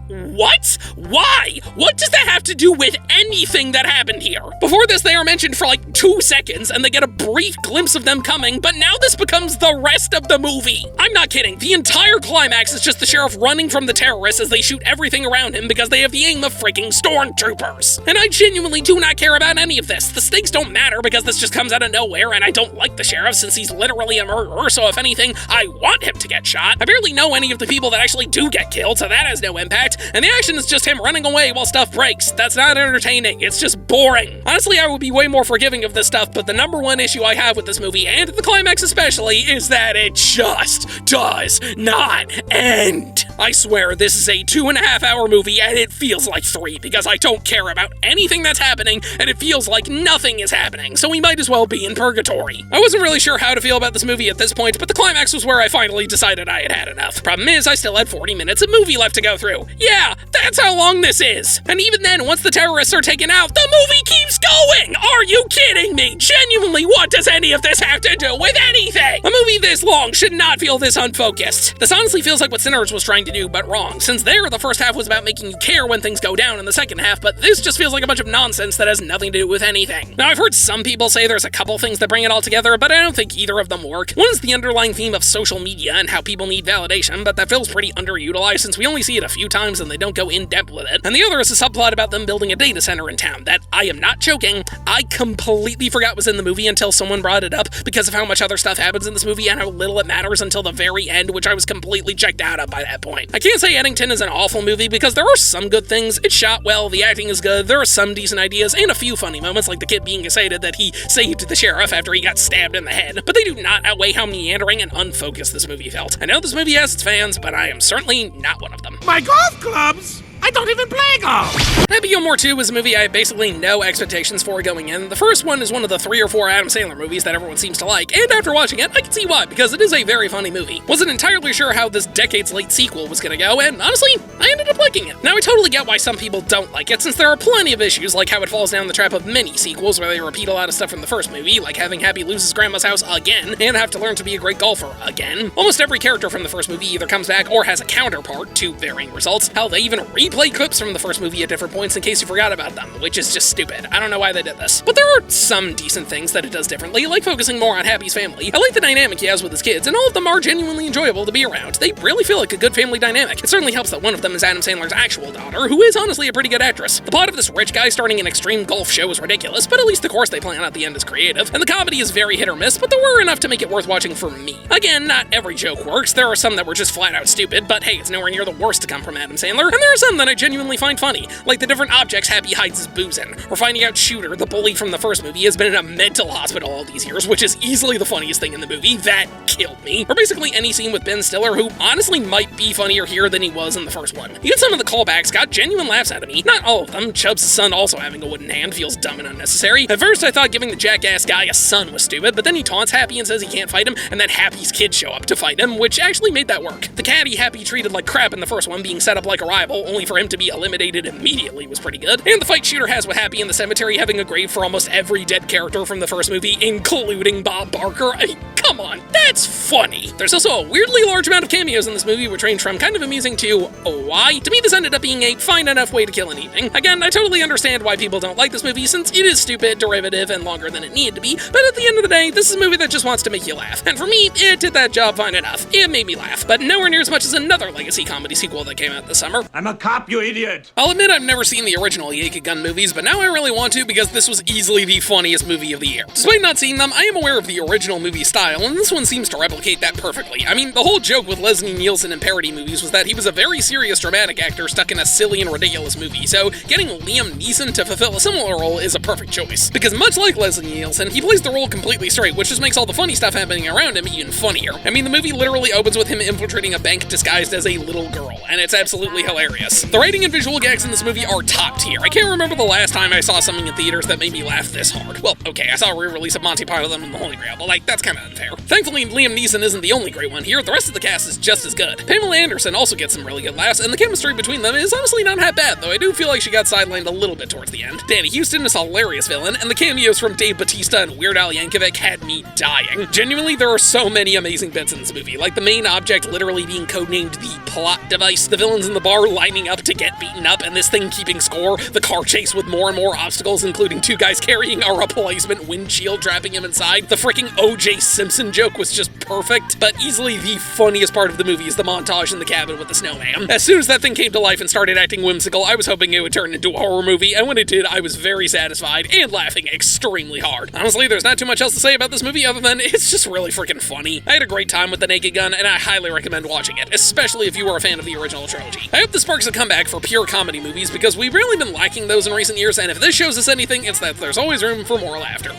What? Why? What does that have to do with anything that happened here? Before this, they are mentioned for like 2 seconds, and they get a brief glimpse of them coming, but now this becomes the rest of the movie. I'm not kidding. The entire climax is just the sheriff running from the terrorists as they shoot everything around him because they have the aim of freaking stormtroopers. And I genuinely do not care about any of this. The stakes don't matter because this just comes out of nowhere, and I don't like the sheriff since he's literally a murderer, so if anything, I want him to get shot. I barely know any of the people that actually do get killed, so that has no impact. And the action is just him running away while stuff breaks. That's not entertaining, it's just boring. Honestly, I would be way more forgiving of this stuff, but the number one issue I have with this movie, and the climax especially, is that it just does not end. I swear this is a 2.5-hour movie and it feels like 3 because I don't care about anything that's happening and it feels like nothing is happening, so we might as well be in purgatory. I wasn't really sure how to feel about this movie at this point, but the climax was where I finally decided I had had enough. Problem is, I still had 40 minutes of movie left to go through. Yeah, that's how long this is. And even then, once the terrorists are taken out, the movie keeps going! Are you kidding me? Genuinely, what does any of this have to do with anything? A movie this long should not feel this unfocused. This honestly feels like what Sinners was trying to do, but wrong, since there, the first half was about making you care when things go down in the second half, but this just feels like a bunch of nonsense that has nothing to do with anything. Now, I've heard some people say there's a couple things that bring it all together, but I don't think either of them work. One is the underlying theme of social media and how people need validation, but that feels pretty underutilized since we only see it a few times and they don't go in depth with it. And the other is a subplot about them building a data center in town that, I am not joking, I completely forgot was in the movie until someone brought it up because of how much other stuff happens in this movie and how little it matters until the very end, which I was completely checked out of by that point. I can't say Eddington is an awful movie because there are some good things. It's shot well, the acting is good, there are some decent ideas, and a few funny moments like the kid being excited that he saved the sheriff after he got stabbed in the head, but they do not outweigh how meandering and unfocused this movie felt. I know this movie has its fans, but I am certainly not one of them. My golf clubs? I don't even play golf! Happy Gilmore 2 is a movie I had basically no expectations for going in. The first one is one of the 3 or 4 Adam Sandler movies that everyone seems to like, and after watching it, I can see why, because it is a very funny movie. Wasn't entirely sure how this decades-late sequel was gonna go, and honestly, I ended up liking it. Now, I totally get why some people don't like it, since there are plenty of issues, like how it falls down the trap of many sequels where they repeat a lot of stuff from the first movie, like having Happy lose his grandma's house again, and have to learn to be a great golfer again. Almost every character from the first movie either comes back or has a counterpart, to varying results. Hell, they even replay clips from the first movie at different points in case you forgot about them, which is just stupid. I don't know why they did this. But there are some decent things that it does differently, like focusing more on Happy's family. I like the dynamic he has with his kids, and all of them are genuinely enjoyable to be around. They really feel like a good family dynamic. It certainly helps that one of them is Adam Sandler's actual daughter, who is honestly a pretty good actress. The plot of this rich guy starting an extreme golf show is ridiculous, but at least the course they plan at the end is creative, and the comedy is very hit or miss, but there were enough to make it worth watching for me. Again, not every joke works. There are some that were just flat out stupid, but hey, it's nowhere near the worst to come from Adam Sandler, and there are some that I genuinely find funny, like the different objects Happy hides his booze in, or finding out Shooter, the bully from the first movie, has been in a mental hospital all these years, which is easily the funniest thing in the movie. That killed me. Or basically any scene with Ben Stiller, who honestly might be funnier here than he was in the first one. Even some of the callbacks got genuine laughs out of me. Not all of them. Chubb's son also having a wooden hand feels dumb and unnecessary. At first I thought giving the jackass guy a son was stupid, but then he taunts Happy and says he can't fight him, and then Happy's kids show up to fight him, which actually made that work. The caddy Happy treated like crap in the first one being set up like a rival, only for him to be eliminated immediately, was pretty good. And the fight Shooter has with Happy in the cemetery having a grave for almost every dead character from the first movie, including Bob Barker. I mean, come on, that's funny. There's also a weirdly large amount of cameos in this movie, which range from kind of amusing to why. To me, this ended up being a fine enough way to kill an evening. Again, I totally understand why people don't like this movie, since it is stupid, derivative, and longer than it needed to be, but at the end of the day, this is a movie that just wants to make you laugh. And for me, it did that job fine enough. It made me laugh, but nowhere near as much as another legacy comedy sequel that came out this summer. I'm a cop, you idiot! I'll admit I've never seen the original Naked Gun movies, but now I really want to because this was easily the funniest movie of the year. Despite not seeing them, I am aware of the original movie style, and this one seems to replicate that perfectly. I mean, the whole joke with Leslie Nielsen in parody movies was that he was a very serious dramatic actor stuck in a silly and ridiculous movie, so getting Liam Neeson to fulfill a similar role is a perfect choice. Because much like Leslie Nielsen, he plays the role completely straight, which just makes all the funny stuff happening around him even funnier. I mean, the movie literally opens with him infiltrating a bank disguised as a little girl, and it's absolutely hilarious. The writing and visual gags in this movie are top tier. I can't remember the last time I saw something in theaters that made me laugh this hard. Well, okay, I saw a re-release of Monty Python and the Holy Grail, but that's kind of unfair. Thankfully, Liam Neeson isn't the only great one here. The rest of the cast is just as good. Pamela Anderson also gets some really good laughs, and the chemistry between them is honestly not half bad, though I do feel like she got sidelined a little bit towards the end. Danny Houston is a hilarious villain, and the cameos from Dave Bautista and Weird Al Yankovic had me dying. Genuinely, there are so many amazing bits in this movie, like the main object literally being codenamed the plot device, the villains in the bar lining up to get beaten up, and this thing keeping score, the car chase with more and more obstacles, including 2 guys carrying a replacement windshield, trapping him inside. The freaking O.J. Simpson joke was just perfect, but easily the funniest part of the movie is the montage in the cabin with the snowman. As soon as that thing came to life and started acting whimsical, I was hoping it would turn into a horror movie, and when it did, I was very satisfied and laughing extremely hard. Honestly, there's not too much else to say about this movie other than it's just really freaking funny. I had a great time with The Naked Gun, and I highly recommend watching it, especially if you are a fan of the original trilogy. I hope this sparks a comeback for pure comedy movies, because we've really been lacking those in recent years, and if this shows us anything, it's that there's always room for more laughter.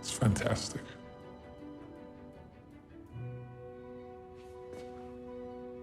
It's fantastic.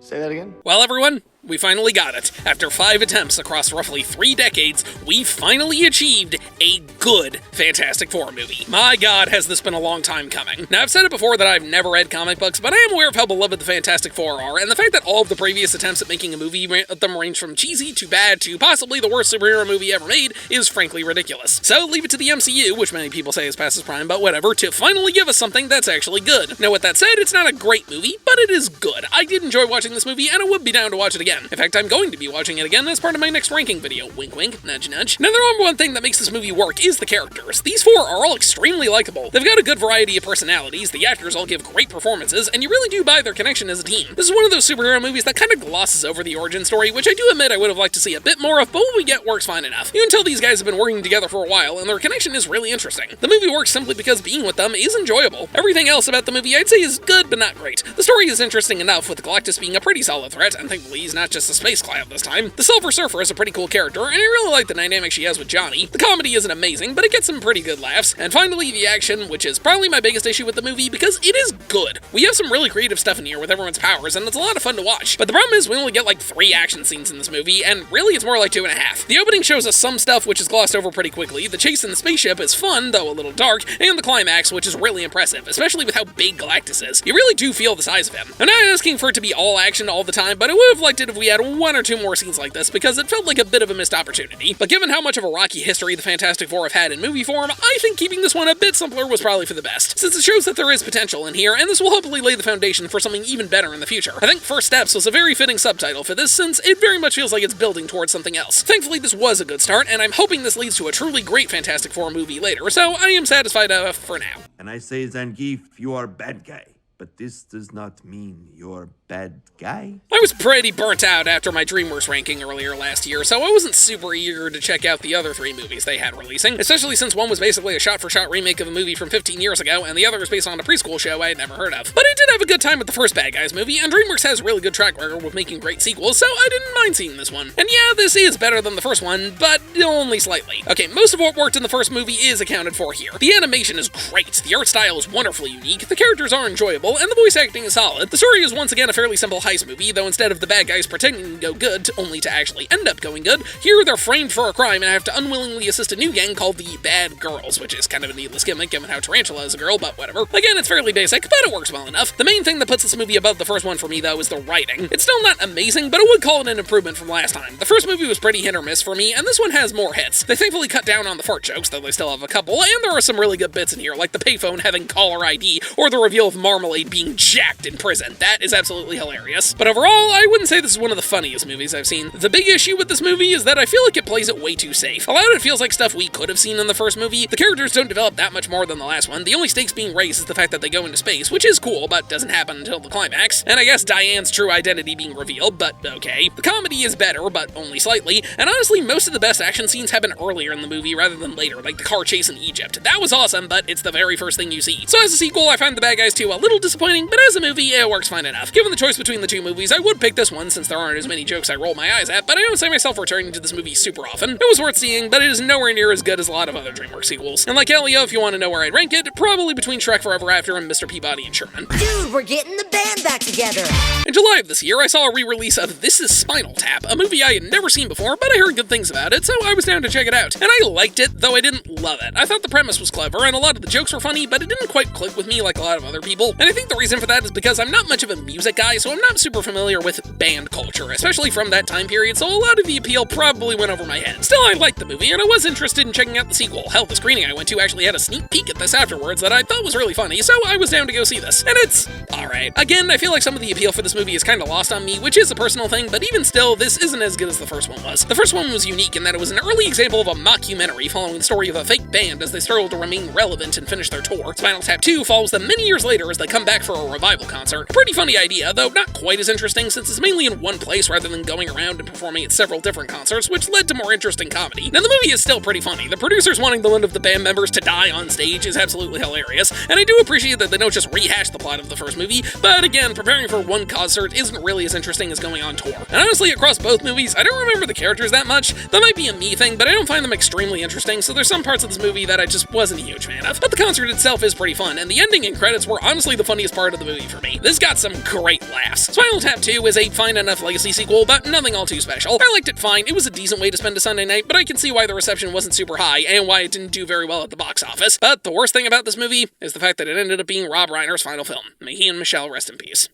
Say that again? Well, everyone, we finally got it. After 5 attempts across roughly 3 decades, we finally achieved a good Fantastic Four movie. My god, has this been a long time coming. Now, I've said it before that I've never read comic books, but I am aware of how beloved the Fantastic Four are, and the fact that all of the previous attempts at making a movie them range from cheesy to bad to possibly the worst superhero movie ever made is frankly ridiculous. So leave it to the MCU, which many people say is past its prime, but whatever, to finally give us something that's actually good. Now, with that said, it's not a great movie, but it is good. I did enjoy watching this movie, and I would be down to watch it again. In fact, I'm going to be watching it again as part of my next ranking video. Wink wink, nudge nudge. Now, the number one thing that makes this movie work is the characters. These 4 are all extremely likable. They've got a good variety of personalities, the actors all give great performances, and you really do buy their connection as a team. This is one of those superhero movies that kind of glosses over the origin story, which I do admit I would have liked to see a bit more of, but what we get works fine enough. You can tell these guys have been working together for a while, and their connection is really interesting. The movie works simply because being with them is enjoyable. Everything else about the movie I'd say is good, but not great. The story is interesting enough, with Galactus being a pretty solid threat, and thankfully he's not just a space cloud this time. The Silver Surfer is a pretty cool character, and I really like the dynamic she has with Johnny. The comedy isn't amazing, but it gets some pretty good laughs. And finally, the action, which is probably my biggest issue with the movie, because it is good. We have some really creative stuff in here with everyone's powers, and it's a lot of fun to watch. But the problem is we only get like 3 action scenes in this movie, and really it's more like 2.5. The opening shows us some stuff which is glossed over pretty quickly, the chase in the spaceship is fun, though a little dark, and the climax, which is really impressive, especially with how big Galactus is. You really do feel the size of him. I'm not asking for it to be all action all the time, but I would have liked it if we had 1 or 2 more scenes like this, because it felt like a bit of a missed opportunity. But given how much of a rocky history the Fantastic Four have had in movie form, I think keeping this one a bit simpler was probably for the best, since it shows that there is potential in here, and this will hopefully lay the foundation for something even better in the future. I think First Steps was a very fitting subtitle for this, since it very much feels like it's building towards something else. Thankfully, this was a good start, and I'm hoping this leads to a truly great Fantastic Four movie later, so I am satisfied for now. And I say, Zangief, you are bad guy. But this does not mean you're bad guy. I was pretty burnt out after my DreamWorks ranking earlier last year, so I wasn't super eager to check out the other 3 movies they had releasing, especially since one was basically a shot-for-shot remake of a movie from 15 years ago, and the other was based on a preschool show I had never heard of. But I did have a good time with the first Bad Guys movie, and DreamWorks has a really good track record with making great sequels, so I didn't mind seeing this one. And yeah, this is better than the first one, but only slightly. Okay, most of what worked in the first movie is accounted for here. The animation is great, the art style is wonderfully unique, the characters are enjoyable, and the voice acting is solid. The story is once again a fairly simple heist movie, though instead of the bad guys pretending to go good, only to actually end up going good, here they're framed for a crime and have to unwillingly assist a new gang called the Bad Girls, which is kind of a needless gimmick given how Tarantula is a girl, but whatever. Again, it's fairly basic, but it works well enough. The main thing that puts this movie above the first one for me, though, is the writing. It's still not amazing, but I would call it an improvement from last time. The first movie was pretty hit or miss for me, and this one has more hits. They thankfully cut down on the fart jokes, though they still have a couple, and there are some really good bits in here, like the payphone having caller ID, or the reveal of Marmalade being jacked in prison. That is absolutely hilarious. But overall, I wouldn't say this is one of the funniest movies I've seen. The big issue with this movie is that I feel like it plays it way too safe. A lot of it feels like stuff we could have seen in the first movie. The characters don't develop that much more than the last one. The only stakes being raised is the fact that they go into space, which is cool, but doesn't happen until the climax. And I guess Diane's true identity being revealed, but okay. The comedy is better, but only slightly. And honestly, most of the best action scenes happen earlier in the movie rather than later, like the car chase in Egypt. That was awesome, but it's the very first thing you see. So as a sequel, I find The Bad Guys 2 a little disappointing, but as a movie, it works fine enough. Given the choice between the 2 movies, I would pick this one since there aren't as many jokes I roll my eyes at, but I don't see myself returning to this movie super often. It was worth seeing, but it is nowhere near as good as a lot of other DreamWorks sequels. And like Elio, if you want to know where I'd rank it, probably between Shrek Forever After and Mr. Peabody and Sherman. Dude, we're getting the band back together. In July of this year, I saw a re-release of This Is Spinal Tap, a movie I had never seen before, but I heard good things about it, so I was down to check it out. And I liked it, though I didn't love it. I thought the premise was clever, and a lot of the jokes were funny, but it didn't quite click with me like a lot of other people. And I think the reason for that is because I'm not much of a music guy, so I'm not super familiar with band culture, especially from that time period, so a lot of the appeal probably went over my head. Still, I liked the movie, and I was interested in checking out the sequel. Hell, the screening I went to actually had a sneak peek at this afterwards that I thought was really funny, so I was down to go see this. And it's alright. Again, I feel like some of the appeal for this movie is kind of lost on me, which is a personal thing, but even still, this isn't as good as the first one was. The first one was unique in that it was an early example of a mockumentary following the story of a fake band as they struggle to remain relevant and finish their tour. Spinal Tap 2 follows them many years later as they come back for a revival concert. A pretty funny idea, though not quite as interesting since it's mainly in one place rather than going around and performing at several different concerts, which led to more interesting comedy. Now, the movie is still pretty funny. The producers wanting the one of the band members to die on stage is absolutely hilarious, and I do appreciate that they don't just rehash the plot of the first movie, but again, preparing for one concert isn't really as interesting as going on tour. And honestly, across both movies, I don't remember the characters that much. That might be a me thing, but I don't find them extremely interesting, so there's some parts of this movie that I just wasn't a huge fan of. But the concert itself is pretty fun, and the ending and credits were honestly the funniest part of the movie for me. This got some great great laughs. Spinal Tap 2 is a fine enough legacy sequel, but nothing all too special. I liked it fine, it was a decent way to spend a Sunday night, but I can see why the reception wasn't super high, and why it didn't do very well at the box office. But the worst thing about this movie is the fact that it ended up being Rob Reiner's final film. May he and Michelle rest in peace.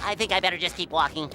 I think I better just keep walking.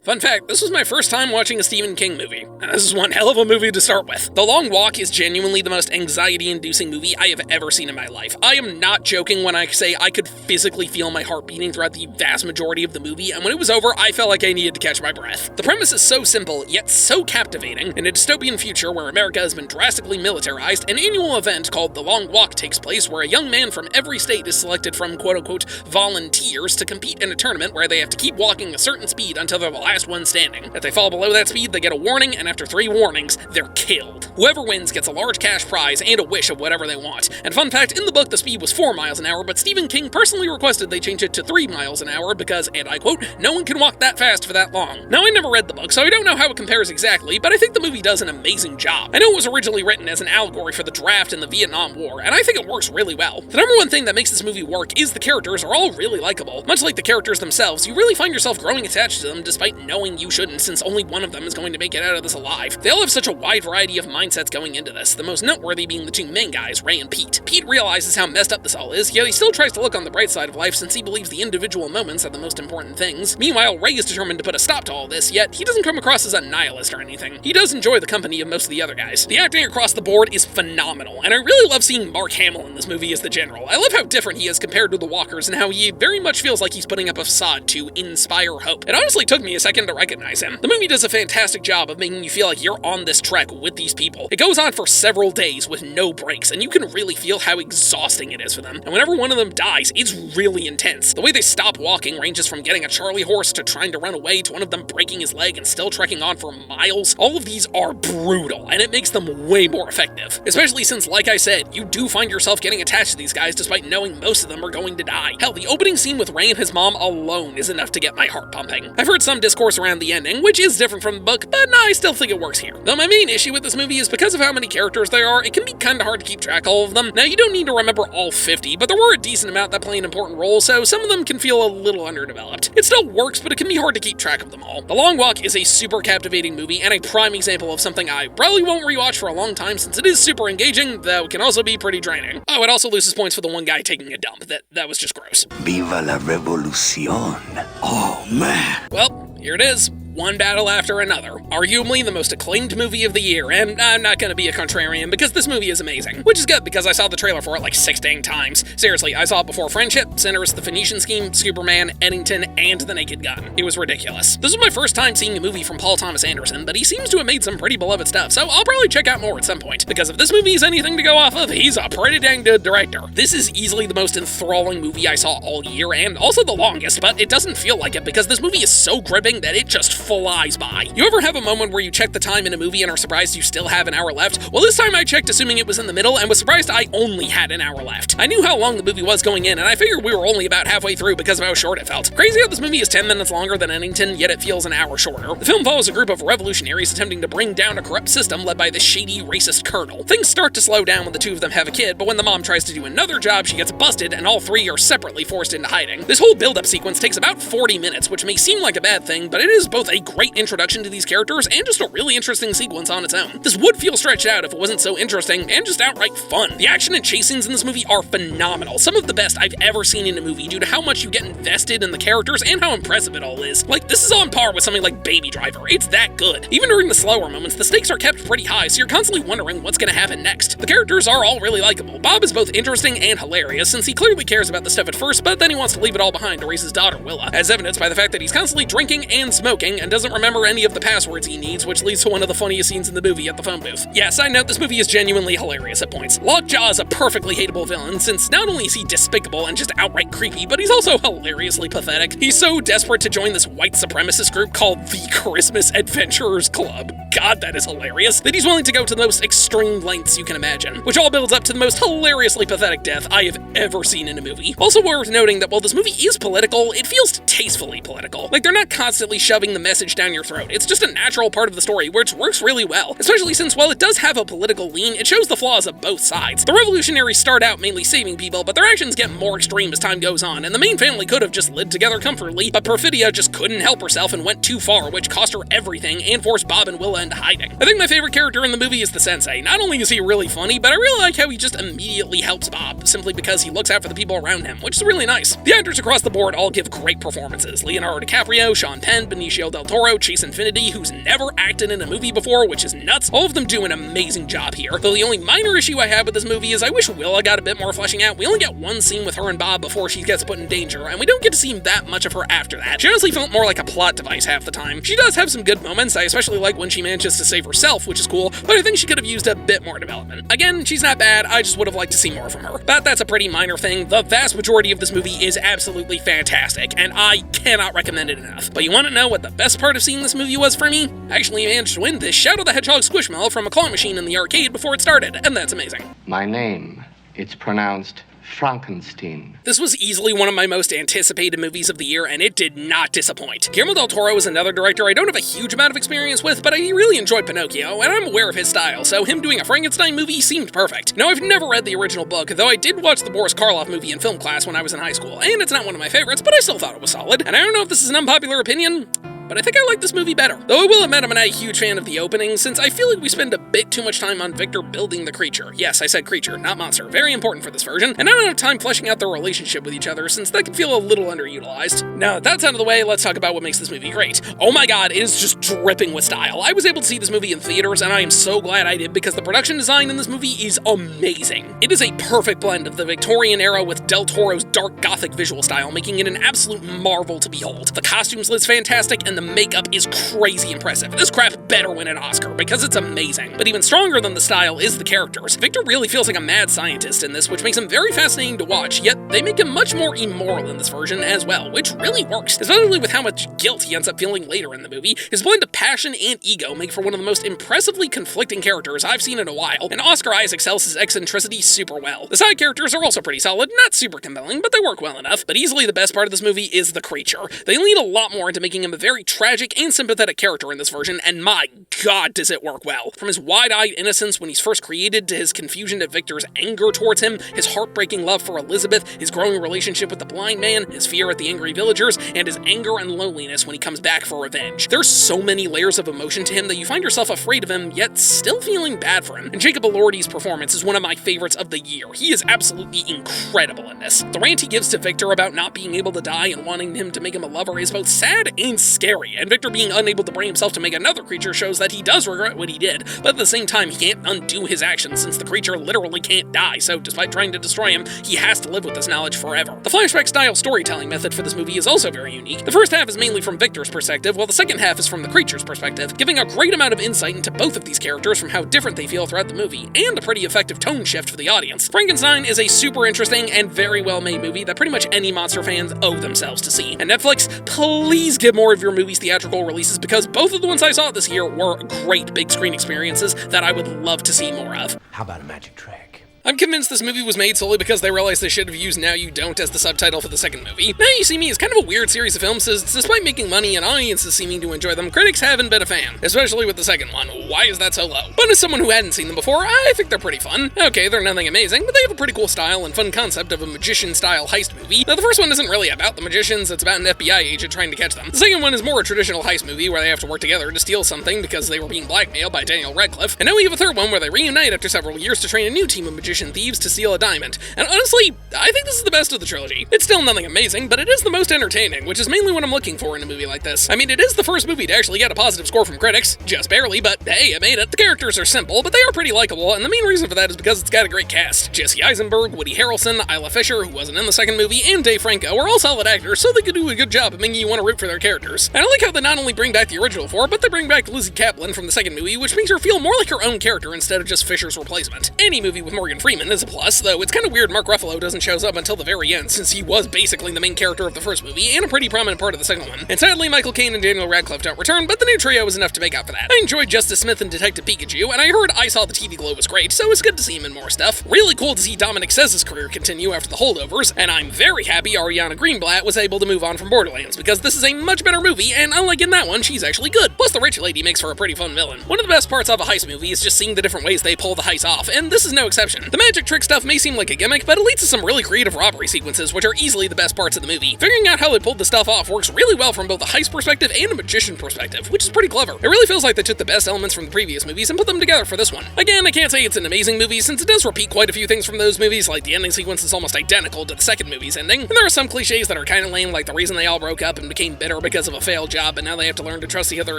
Fun fact, this was my first time watching a Stephen King movie, and this is one hell of a movie to start with. The Long Walk is genuinely the most anxiety-inducing movie I have ever seen in my life. I am not joking when I say I could physically feel my heart beating throughout the vast majority of the movie, and when it was over, I felt like I needed to catch my breath. The premise is so simple, yet so captivating. In a dystopian future where America has been drastically militarized, an annual event called The Long Walk takes place where a young man from every state is selected from quote-unquote volunteers to compete in a tournament where they have to keep walking a certain speed until they're the last one standing. If they fall below that speed, they get a warning, and after 3 warnings, they're killed. Whoever wins gets a large cash prize and a wish of whatever they want. And fun fact, in the book the speed was 4 miles an hour, but Stephen King personally requested they change it to 3 miles an hour because, and I quote, no one can walk that fast for that long. Now I never read the book, so I don't know how it compares exactly, but I think the movie does an amazing job. I know it was originally written as an allegory for the draft in the Vietnam War, and I think it works really well. The number one thing that makes this movie work is the characters are all really likable. Much like the characters themselves, you really find yourself growing attached to them despite knowing you shouldn't, since only one of them is going to make it out of this alive. They all have such a wide variety of mindsets going into this, the most noteworthy being the 2 main guys, Ray and Pete. Pete realizes how messed up this all is, yet he still tries to look on the bright side of life since he believes the individual moments are the most important things. Meanwhile, Ray is determined to put a stop to all this, yet he doesn't come across as a nihilist or anything. He does enjoy the company of most of the other guys. The acting across the board is phenomenal, and I really love seeing Mark Hamill in this movie as the general. I love how different he is compared to the Walkers and how he very much feels like he's putting up a facade to inspire hope. It honestly took me a second to recognize him. The movie does a fantastic job of making you feel like you're on this trek with these people. It goes on for several days with no breaks, and you can really feel how exhausting it is for them. And whenever one of them dies, it's really intense. The way they stop walking ranges from getting a Charlie horse to trying to run away to one of them breaking his leg and still trekking on for miles. All of these are brutal, and it makes them way more effective. Especially since, like I said, you do find yourself getting attached to these guys despite knowing most of them are going to die. Hell, the opening scene with Ray and his mom alone is enough to get my heart pumping. I've heard some discourse around the ending, which is different from the book, but no, I still think it works here. Though my main issue with this movie is because of how many characters there are, it can be kinda hard to keep track of all of them. Now, you don't need to remember all 50, but there were a decent amount that play an important role, so some of them can feel a little underdeveloped. It still works, but it can be hard to keep track of them all. The Long Walk is a super captivating movie and a prime example of something I probably won't rewatch for a long time since it is super engaging, though it can also be pretty draining. Oh, it also loses points for the one guy taking a dump. That was just gross. Viva la revolución. Oh, man. Well, here it is. One battle after another. Arguably the most acclaimed movie of the year, and I'm not gonna be a contrarian because this movie is amazing. Which is good because I saw the trailer for it like 6 dang times. Seriously, I saw it before Friendship, Sinners, The Phoenician Scheme, Superman, Eddington, and The Naked Gun. It was ridiculous. This was my first time seeing a movie from Paul Thomas Anderson, but he seems to have made some pretty beloved stuff, so I'll probably check out more at some point. Because if this movie is anything to go off of, he's a pretty dang good director. This is easily the most enthralling movie I saw all year, and also the longest, but it doesn't feel like it because this movie is so gripping that it just flies by. You ever have a moment where you check the time in a movie and are surprised you still have an hour left? Well, this time I checked assuming it was in the middle and was surprised I only had an hour left. I knew how long the movie was going in, and I figured we were only about halfway through because of how short it felt. Crazy how this movie is 10 minutes longer than Eddington, yet it feels an hour shorter. The film follows a group of revolutionaries attempting to bring down a corrupt system led by the shady, racist colonel. Things start to slow down when the 2 of them have a kid, but when the mom tries to do another job, she gets busted, and all 3 are separately forced into hiding. This whole build-up sequence takes about 40 minutes, which may seem like a bad thing, but it is both a great introduction to these characters and just a really interesting sequence on its own. This would feel stretched out if it wasn't so interesting and just outright fun. The action and chase scenes in this movie are phenomenal, some of the best I've ever seen in a movie due to how much you get invested in the characters and how impressive it all is. Like, this is on par with something like Baby Driver. It's that good. Even during the slower moments, the stakes are kept pretty high, so you're constantly wondering what's gonna happen next. The characters are all really likable. Bob is both interesting and hilarious, since he clearly cares about the stuff at first, but then he wants to leave it all behind to raise his daughter Willa, as evidenced by the fact that he's constantly drinking and smoking and doesn't remember any of the passwords he needs, which leads to one of the funniest scenes in the movie at the phone booth. Yeah, side note, this movie is genuinely hilarious at points. Lockjaw is a perfectly hateable villain, since not only is he despicable and just outright creepy, but he's also hilariously pathetic. He's so desperate to join this white supremacist group called the Christmas Adventurers Club. God, that is hilarious. That he's willing to go to the most extreme lengths you can imagine, which all builds up to the most hilariously pathetic death I have ever seen in a movie. Also worth noting that while this movie is political, it feels tastefully political. Like, they're not constantly shoving the message down your throat. It's just a natural part of the story, which works really well, especially since while it does have a political lean, it shows the flaws of both sides. The revolutionaries start out mainly saving people, but their actions get more extreme as time goes on, and the main family could have just lived together comfortably, but Perfidia just couldn't help herself and went too far, which cost her everything and forced Bob and Willa into hiding. I think my favorite character in the movie is the sensei. Not only is he really funny, but I really like how he just immediately helps Bob, simply because he looks out for the people around him, which is really nice. The actors across the board all give great performances. Leonardo DiCaprio, Sean Penn, Benicio del Toro, Chase Infinity, who's never acted in a movie before, which is nuts. All of them do an amazing job here. Though the only minor issue I have with this movie is I wish Willa got a bit more fleshing out. We only get one scene with her and Bob before she gets put in danger, and we don't get to see that much of her after that. She honestly felt more like a plot device half the time. She does have some good moments. I especially like when she manages to save herself, which is cool, but I think she could have used a bit more development. Again, she's not bad, I just would have liked to see more from her. But that's a pretty minor thing. The vast majority of this movie is absolutely fantastic, and I cannot recommend it enough. But you want to know what the best part of seeing this movie was for me? I actually managed to win this Shadow the Hedgehog Squishmallow from a claw machine in the arcade before it started, and that's amazing. My name, it's pronounced Frankenstein. This was easily one of my most anticipated movies of the year, and it did not disappoint. Guillermo del Toro is another director I don't have a huge amount of experience with, but I really enjoyed Pinocchio, and I'm aware of his style, so him doing a Frankenstein movie seemed perfect. Now, I've never read the original book, though I did watch the Boris Karloff movie in film class when I was in high school, and it's not one of my favorites, but I still thought it was solid. And I don't know if this is an unpopular opinion, but I think I like this movie better. Though I will admit I'm not a huge fan of the opening, since I feel like we spend a bit too much time on Victor building the creature. Yes, I said creature, not monster. Very important for this version, and not enough time fleshing out their relationship with each other, since that can feel a little underutilized. Now that that's out of the way, let's talk about what makes this movie great. Oh my god, it is just dripping with style. I was able to see this movie in theaters, and I am so glad I did, because the production design in this movie is amazing. It is a perfect blend of the Victorian era with Del Toro's dark gothic visual style, making it an absolute marvel to behold. The costumes list fantastic, and the makeup is crazy impressive. This crap better win an Oscar, because it's amazing. But even stronger than the style is the characters. Victor really feels like a mad scientist in this, which makes him very fascinating to watch, yet they make him much more immoral in this version as well, which really works, especially with how much guilt he ends up feeling later in the movie. His blend of passion and ego make for one of the most impressively conflicting characters I've seen in a while, and Oscar Isaac sells his eccentricity super well. The side characters are also pretty solid, not super compelling, but they work well enough. But easily the best part of this movie is the creature. They lean a lot more into making him a very tragic and sympathetic character in this version, and my god does it work well. From his wide-eyed innocence when he's first created, to his confusion at Victor's anger towards him, his heartbreaking love for Elizabeth, his growing relationship with the blind man, his fear at the angry villagers, and his anger and loneliness when he comes back for revenge. There's so many layers of emotion to him that you find yourself afraid of him, yet still feeling bad for him. And Jacob Elordi's performance is one of my favorites of the year. He is absolutely incredible in this. The rant he gives to Victor about not being able to die and wanting him to make him a lover is both sad and scary, and Victor being unable to bring himself to make another creature shows that he does regret what he did, but at the same time he can't undo his actions since the creature literally can't die, so despite trying to destroy him, he has to live with this knowledge forever. The flashback-style storytelling method for this movie is also very unique. The first half is mainly from Victor's perspective, while the second half is from the creature's perspective, giving a great amount of insight into both of these characters from how different they feel throughout the movie, and a pretty effective tone shift for the audience. Frankenstein is a super interesting and very well-made movie that pretty much any monster fans owe themselves to see. And Netflix, please give more of your movies theatrical releases, because both of the ones I saw this year were great big screen experiences that I would love to see more of. How about a magic trick? I'm convinced this movie was made solely because they realized they should have used Now You Don't as the subtitle for the second movie. Now You See Me is kind of a weird series of films, as despite making money and audiences seeming to enjoy them, critics haven't been a fan, especially with the second one. Why is that so low? But as someone who hadn't seen them before, I think they're pretty fun. Okay, they're nothing amazing, but they have a pretty cool style and fun concept of a magician-style heist movie. Now, the first one isn't really about the magicians, it's about an FBI agent trying to catch them. The second one is more a traditional heist movie where they have to work together to steal something because they were being blackmailed by Daniel Radcliffe. And now we have a third one where they reunite after several years to train a new team of magician thieves to steal a diamond. And honestly, I think this is the best of the trilogy. It's still nothing amazing, but it is the most entertaining, which is mainly what I'm looking for in a movie like this. I mean, it is the first movie to actually get a positive score from critics. Just barely, but hey, it made it. The characters are simple, but they are pretty likable, and the main reason for that is because it's got a great cast. Jesse Eisenberg, Woody Harrelson, Isla Fisher, who wasn't in the second movie, and Dave Franco are all solid actors, so they could do a good job of making you want to root for their characters. And I like how they not only bring back the original four, but they bring back Lizzie Kaplan from the second movie, which makes her feel more like her own character instead of just Fisher's replacement. Any movie with Morgan Freeman is a plus, though it's kind of weird Mark Ruffalo doesn't show up until the very end, since he was basically the main character of the first movie and a pretty prominent part of the second one. And sadly, Michael Caine and Daniel Radcliffe don't return, but the new trio was enough to make up for that. I enjoyed Justice Smith and Detective Pikachu, and I heard I Saw the TV Glow was great, so it's good to see him in more stuff. Really cool to see Dominic Sez's career continue after the holdovers, and I'm very happy Ariana Greenblatt was able to move on from Borderlands, because this is a much better movie, and unlike in that one, she's actually good. Plus, the rich lady makes for a pretty fun villain. One of the best parts of a heist movie is just seeing the different ways they pull the heist off, and this is no exception. The magic trick stuff may seem like a gimmick, but it leads to some really creative robbery sequences, which are easily the best parts of the movie. Figuring out how they pulled the stuff off works really well from both a heist perspective and a magician perspective, which is pretty clever. It really feels like they took the best elements from the previous movies and put them together for this one. Again, I can't say it's an amazing movie, since it does repeat quite a few things from those movies, like the ending sequence is almost identical to the second movie's ending, and there are some cliches that are kinda lame, like the reason they all broke up and became bitter because of a failed job, but now they have to learn to trust each other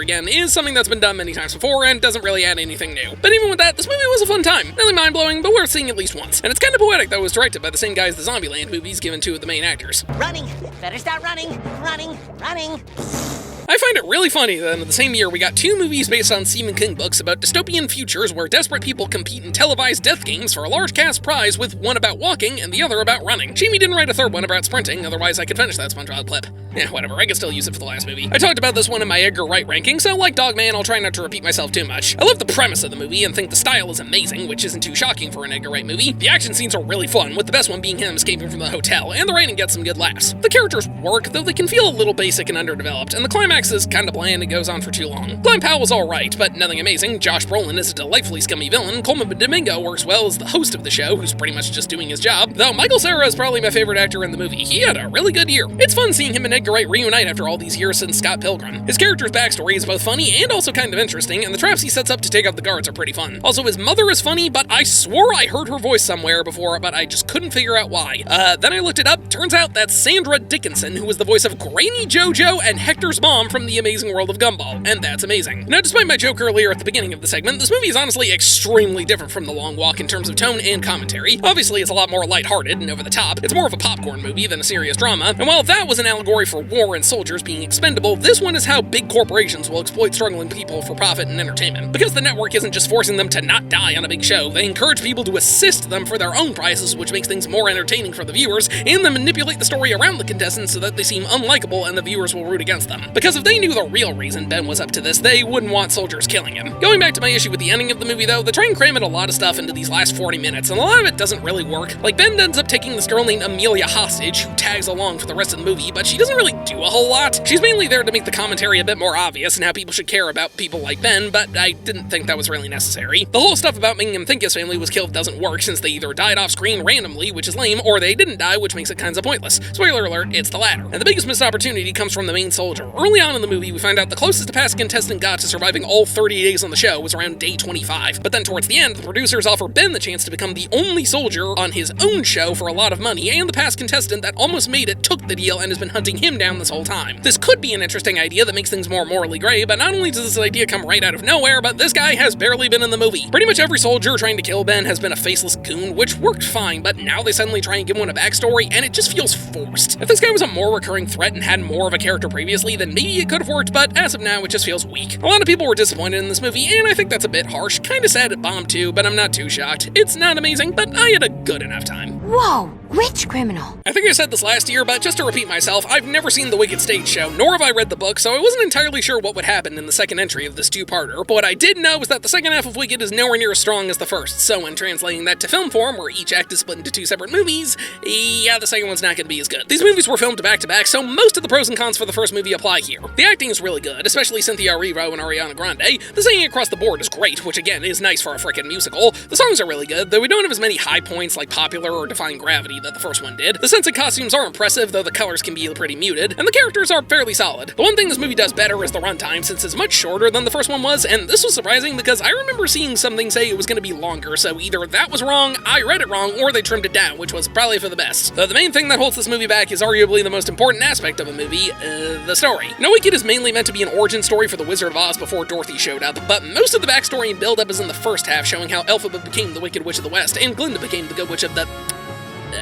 again is something that's been done many times before and doesn't really add anything new. But even with that, this movie was a fun time. Really mind-blowing, but worth seeing at least once. And it's kinda poetic that it was directed by the same guys the Zombieland movies, given two of the main actors. Running. Better start running. Running. I find it really funny that in the same year we got two movies based on Stephen King books about dystopian futures where desperate people compete in televised death games for a large cash prize, with one about walking and the other about running. Jamie didn't write a third one about sprinting, otherwise I could finish that SpongeBob clip. Yeah, whatever, I could still use it for the last movie. I talked about this one in my Edgar Wright ranking, so like Dogman, I'll try not to repeat myself too much. I love the premise of the movie and think the style is amazing, which isn't too shocking for an Edgar Wright movie. The action scenes are really fun, with the best one being him escaping from the hotel, and the writing gets some good laughs. The characters work, though they can feel a little basic and underdeveloped, and the climax is kinda bland and goes on for too long. Glenn Powell's alright, but nothing amazing. Josh Brolin is a delightfully scummy villain. Coleman Domingo works well as the host of the show, who's pretty much just doing his job, though Michael Cera is probably my favorite actor in the movie. He had a really good year. It's fun seeing him and Edgar Wright reunite after all these years since Scott Pilgrim. His character's backstory is both funny and also kind of interesting, and the traps he sets up to take out the guards are pretty fun. Also, his mother is funny, but I swore I heard her voice somewhere before, but I just couldn't figure out why. Then I looked it up. Turns out that's Sandra Dickinson, who was the voice of Granny JoJo and Hector's mom from The Amazing World of Gumball, and that's amazing. Now, despite my joke earlier at the beginning of the segment, this movie is honestly extremely different from The Long Walk in terms of tone and commentary. Obviously, it's a lot more lighthearted and over the top. It's more of a popcorn movie than a serious drama, and while that was an allegory for war and soldiers being expendable, this one is how big corporations will exploit struggling people for profit and entertainment. Because the network isn't just forcing them to not die on a big show, they encourage people to assist them for their own prizes, which makes things more entertaining for the viewers, and then manipulate the story around the contestants so that they seem unlikable and the viewers will root against them. Because if they knew the real reason Ben was up to this, they wouldn't want soldiers killing him. Going back to my issue with the ending of the movie though, they try and cram in a lot of stuff into these last 40 minutes, and a lot of it doesn't really work. Like, Ben ends up taking this girl named Amelia hostage, who tags along for the rest of the movie, but she doesn't really do a whole lot. She's mainly there to make the commentary a bit more obvious and how people should care about people like Ben, but I didn't think that was really necessary. The whole stuff about making him think his family was killed doesn't work, since they either died off screen randomly, which is lame, or they didn't die, which makes it kinda pointless. Spoiler alert, it's the latter. And the biggest missed opportunity comes from the main soldier. Early on in the movie, we find out the closest a past contestant got to surviving all 30 days on the show was around day 25. But then towards the end, the producers offer Ben the chance to become the only soldier on his own show for a lot of money, and the past contestant that almost made it took the deal and has been hunting him down this whole time. This could be an interesting idea that makes things more morally gray, but not only does this idea come right out of nowhere, but this guy has barely been in the movie. Pretty much every soldier trying to kill Ben has been a faceless goon, which worked fine, but now they suddenly try and give one a backstory, and it just feels forced. If this guy was a more recurring threat and had more of a character previously, then maybe it could have worked, but as of now, it just feels weak. A lot of people were disappointed in this movie, and I think that's a bit harsh. Kinda sad it bombed too, but I'm not too shocked. It's not amazing, but I had a good enough time. Whoa, which criminal? I think I said this last year, but just to repeat myself, I've never seen the Wicked stage show, nor have I read the book, so I wasn't entirely sure what would happen in the second entry of this two-parter, but what I did know was that the second half of Wicked is nowhere near as strong as the first, so when translating that to film form, where each act is split into two separate movies, yeah, the second one's not gonna be as good. These movies were filmed back-to-back, so most of the pros and cons for the first movie apply here. The acting is really good, especially Cynthia Erivo and Ariana Grande. The singing across the board is great, which again is nice for a frickin' musical. The songs are really good, though we don't have as many high points like Popular or Defying Gravity that the first one did. The sense of costumes are impressive, though the colors can be pretty muted, and the characters are fairly solid. The one thing this movie does better is the runtime, since it's much shorter than the first one was, and this was surprising because I remember seeing something say it was going to be longer, so either that was wrong, I read it wrong, or they trimmed it down, which was probably for the best. Though the main thing that holds this movie back is arguably the most important aspect of a movie, the story. No Wicked is mainly meant to be an origin story for the Wizard of Oz before Dorothy showed up, but most of the backstory and build-up is in the first half, showing how Elphaba became the Wicked Witch of the West, and Glinda became the Good Witch of the...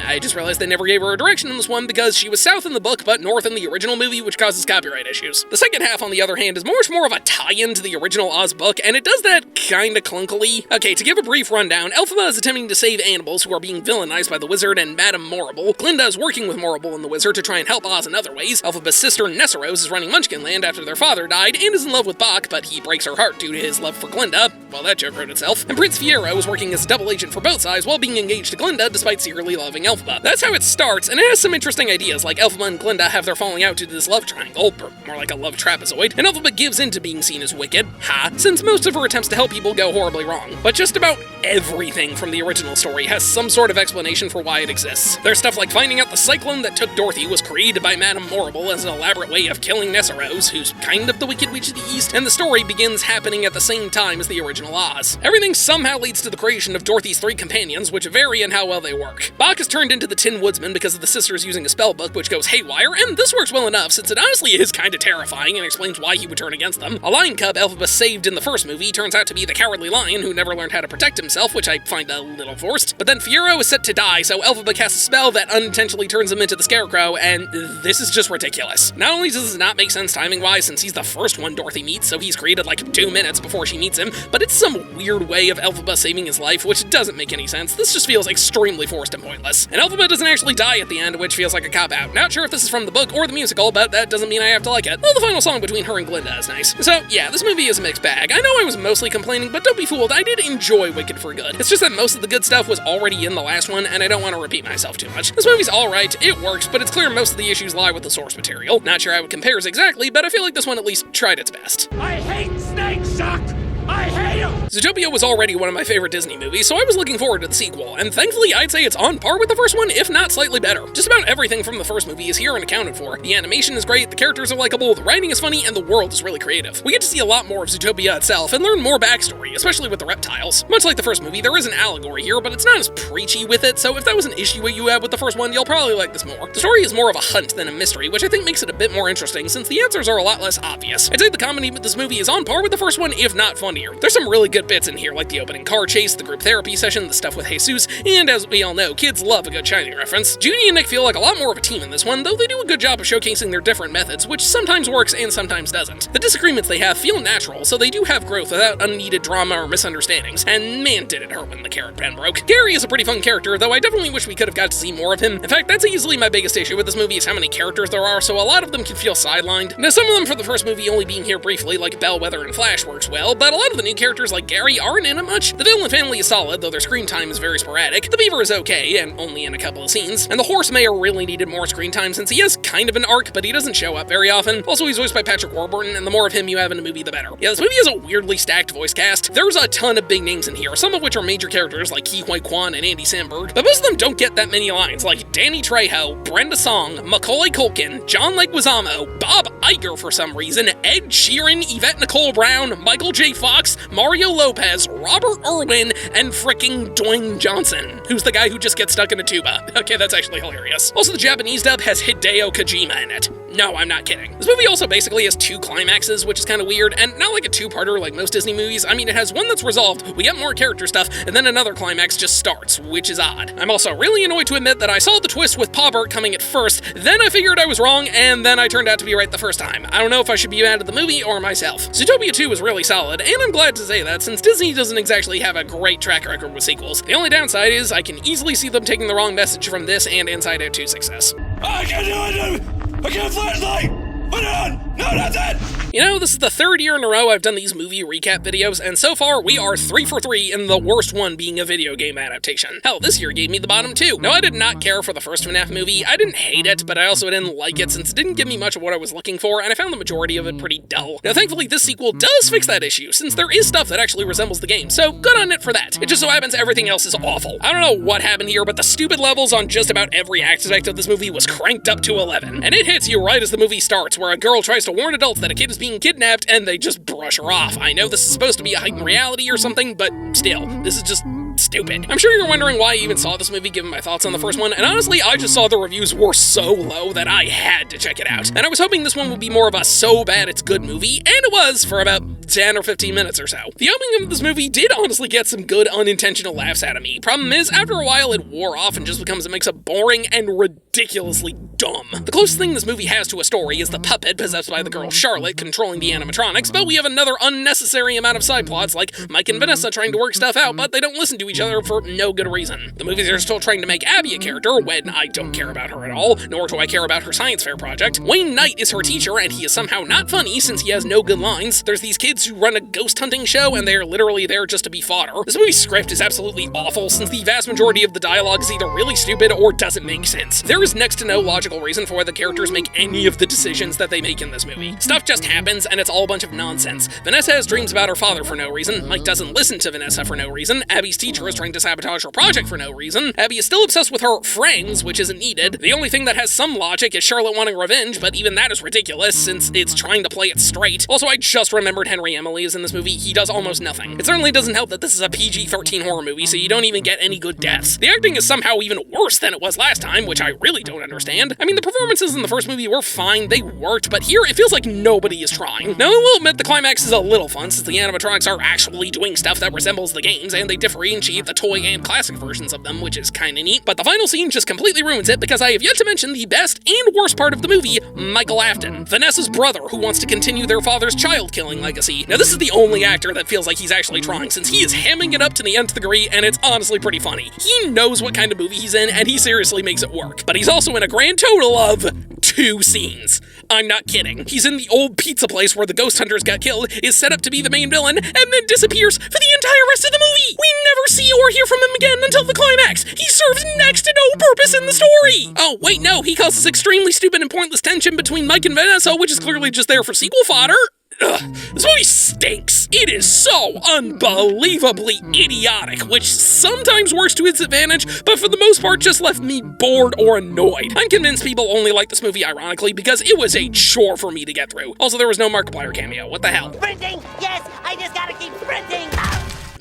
I just realized they never gave her a direction in this one because she was south in the book but north in the original movie, which causes copyright issues. The second half, on the other hand, is much more of a tie-in to the original Oz book, and it does that kinda clunkily. Okay, to give a brief rundown, Elphaba is attempting to save animals who are being villainized by the wizard and Madame Morrible. Glinda is working with Morrible and the wizard to try and help Oz in other ways. Elphaba's sister Nessarose is running Munchkinland after their father died and is in love with Bach, but he breaks her heart due to his love for Glinda. Well, that joke wrote itself. And Prince Fiero is working as a double agent for both sides while being engaged to Glinda despite secretly loving Elphaba. That's how it starts, and it has some interesting ideas, like Elphaba and Glinda have their falling out due to this love triangle, or more like a love trapezoid, and Elphaba gives in to being seen as wicked, since most of her attempts to help people go horribly wrong. But just about everything from the original story has some sort of explanation for why it exists. There's stuff like finding out the cyclone that took Dorothy was created by Madame Morrible as an elaborate way of killing Nessarose, who's kind of the Wicked Witch of the East, and the story begins happening at the same time as the original Oz. Everything somehow leads to the creation of Dorothy's 3 companions, which vary in how well they work. Bach is turned into the Tin Woodsman because of the sisters using a spell book, which goes haywire, and this works well enough since it honestly is kinda terrifying and explains why he would turn against them. A lion cub Elphaba saved in the first movie turns out to be the Cowardly Lion who never learned how to protect himself, which I find a little forced. But then Fiero is set to die, so Elphaba casts a spell that unintentionally turns him into the Scarecrow, and this is just ridiculous. Not only does this not make sense timing-wise since he's the first one Dorothy meets, so he's created like 2 minutes before she meets him, but it's some weird way of Elphaba saving his life, which doesn't make any sense. This just feels extremely forced and pointless. And Elphaba doesn't actually die at the end, which feels like a cop-out. Not sure if this is from the book or the musical, but that doesn't mean I have to like it. Well, the final song between her and Glinda is nice. So yeah, this movie is a mixed bag. I know I was mostly complaining, but don't be fooled, I did enjoy Wicked for Good. It's just that most of the good stuff was already in the last one, and I don't want to repeat myself too much. This movie's alright, it works, but it's clear most of the issues lie with the source material. Not sure how it compares exactly, but I feel like this one at least tried its best. I hate Snake Shock! I hate him! Zootopia was already one of my favorite Disney movies, so I was looking forward to the sequel, and thankfully I'd say it's on par with the first one, if not slightly better. Just about everything from the first movie is here and accounted for. The animation is great, the characters are likable, the writing is funny, and the world is really creative. We get to see a lot more of Zootopia itself and learn more backstory, especially with the reptiles. Much like the first movie, there is an allegory here, but it's not as preachy with it, so if that was an issue you have with the first one, you'll probably like this more. The story is more of a hunt than a mystery, which I think makes it a bit more interesting since the answers are a lot less obvious. I'd say the comedy with this movie is on par with the first one, if not funnier. There's some really good bits in here, like the opening car chase, the group therapy session, the stuff with Jesus, and as we all know, kids love a good Shining reference. Judy and Nick feel like a lot more of a team in this one, though they do a good job of showcasing their different methods, which sometimes works and sometimes doesn't. The disagreements they have feel natural, so they do have growth without unneeded drama or misunderstandings, and man did it hurt when the carrot pen broke. Gary is a pretty fun character, though I definitely wish we could have got to see more of him. In fact, that's easily my biggest issue with this movie is how many characters there are, so a lot of them can feel sidelined. Now, some of them for the first movie only being here briefly, like Bellwether and Flash works well, but a lot of the new characters like Gary aren't in it much. The villain family is solid, though their screen time is very sporadic. The beaver is okay, and only in a couple of scenes. And the horse mayor really needed more screen time since he has kind of an arc, but he doesn't show up very often. Also, he's voiced by Patrick Warburton, and the more of him you have in a movie, the better. Yeah, this movie has a weirdly stacked voice cast. There's a ton of big names in here, some of which are major characters like Ke Huy Quan and Andy Samberg, but most of them don't get that many lines, like Danny Trejo, Brenda Song, Macaulay Culkin, John Leguizamo, Bob Iger for some reason, Ed Sheeran, Yvette Nicole Brown, Michael J. Fox, Mario Lopez, Robert Irwin, and fricking Dwayne Johnson, who's the guy who just gets stuck in a tuba. Okay, that's actually hilarious. Also, the Japanese dub has Hideo Kojima in it. No, I'm not kidding. This movie also basically has 2 climaxes, which is kind of weird, and not like a 2-parter like most Disney movies. I mean, it has one that's resolved, we get more character stuff, and then another climax just starts, which is odd. I'm also really annoyed to admit that I saw the twist with Paubert coming at first, then I figured I was wrong, and then I turned out to be right the first time. I don't know if I should be mad at the movie or myself. Zootopia 2 was really solid, and I'm glad to say that, since Disney doesn't exactly have a great track record with sequels. The only downside is I can easily see them taking the wrong message from this and Inside Out 2's success. I can't do it! I can't flashlight! Put it on! No, not that! You know, this is the 3rd year in a row I've done these movie recap videos, and so far we are 3 for 3 in the worst one being a video game adaptation. Hell, this year gave me the bottom 2. No, I did not care for the first FNAF movie. I didn't hate it, but I also didn't like it since it didn't give me much of what I was looking for, and I found the majority of it pretty dull. Now, thankfully, this sequel does fix that issue, since there is stuff that actually resembles the game, so good on it for that. It just so happens everything else is awful. I don't know what happened here, but the stupid levels on just about every aspect of this movie was cranked up to 11. And it hits you right as the movie starts, where a girl tries to warn adults that a kid is being kidnapped, and they just brush her off. I know this is supposed to be a heightened reality or something, but still, this is just stupid. I'm sure you're wondering why I even saw this movie given my thoughts on the first one, and honestly, I just saw the reviews were so low that I had to check it out. And I was hoping this one would be more of a so bad it's good movie, and it was for about 10 or 15 minutes or so. The opening of this movie did honestly get some good unintentional laughs out of me. Problem is, after a while it wore off and just becomes a mix of boring and ridiculously dumb. The closest thing this movie has to a story is the puppet possessed by the girl Charlotte controlling the animatronics, but we have another unnecessary amount of side plots like Mike and Vanessa trying to work stuff out, but they don't listen to each other for no good reason. The movies are still trying to make Abby a character when I don't care about her at all, nor do I care about her science fair project. Wayne Knight is her teacher and he is somehow not funny since he has no good lines. There's these kids who run a ghost hunting show and they're literally there just to be fodder. This movie's script is absolutely awful since the vast majority of the dialogue is either really stupid or doesn't make sense. There is next to no logical reason for why the characters make any of the decisions that they make in this movie. Stuff just happens and it's all a bunch of nonsense. Vanessa has dreams about her father for no reason. Mike doesn't listen to Vanessa for no reason. Abby's teacher is trying to sabotage her project for no reason. Abby is still obsessed with her friends, which isn't needed. The only thing that has some logic is Charlotte wanting revenge, but even that is ridiculous since it's trying to play it straight. Also, I just remembered Henry Emily is in this movie. He does almost nothing. It certainly doesn't help that this is a PG-13 horror movie, so you don't even get any good deaths. The acting is somehow even worse than it was last time, which I really don't understand. I mean, the performances in the first movie were fine, they worked, but here it feels like nobody is trying. Now, I will admit the climax is a little fun since the animatronics are actually doing stuff that resembles the games, and they differentiate the toy and classic versions of them, which is kinda neat, but the final scene just completely ruins it because I have yet to mention the best and worst part of the movie, Michael Afton, Vanessa's brother who wants to continue their father's child-killing legacy. Now, this is the only actor that feels like he's actually trying since he is hamming it up to the nth degree, and it's honestly pretty funny. He knows what kind of movie he's in, and he seriously makes it work. But he's also in a grand total of 2 scenes. I'm not kidding. He's in the old pizza place where the ghost hunters got killed, is set up to be the main villain, and then disappears for the entire rest of the movie. We never see or hear from him again until the climax. He serves next to no purpose in the story. Oh, wait, no, he causes extremely stupid and pointless tension between Mike and Vanessa, which is clearly just there for sequel fodder. Ugh, this movie stinks. It is so unbelievably idiotic, which sometimes works to its advantage, but for the most part just left me bored or annoyed. I'm convinced people only like this movie ironically because it was a chore for me to get through. Also, there was no Markiplier cameo. What the hell? Sprinting! Yes, I just gotta keep sprinting!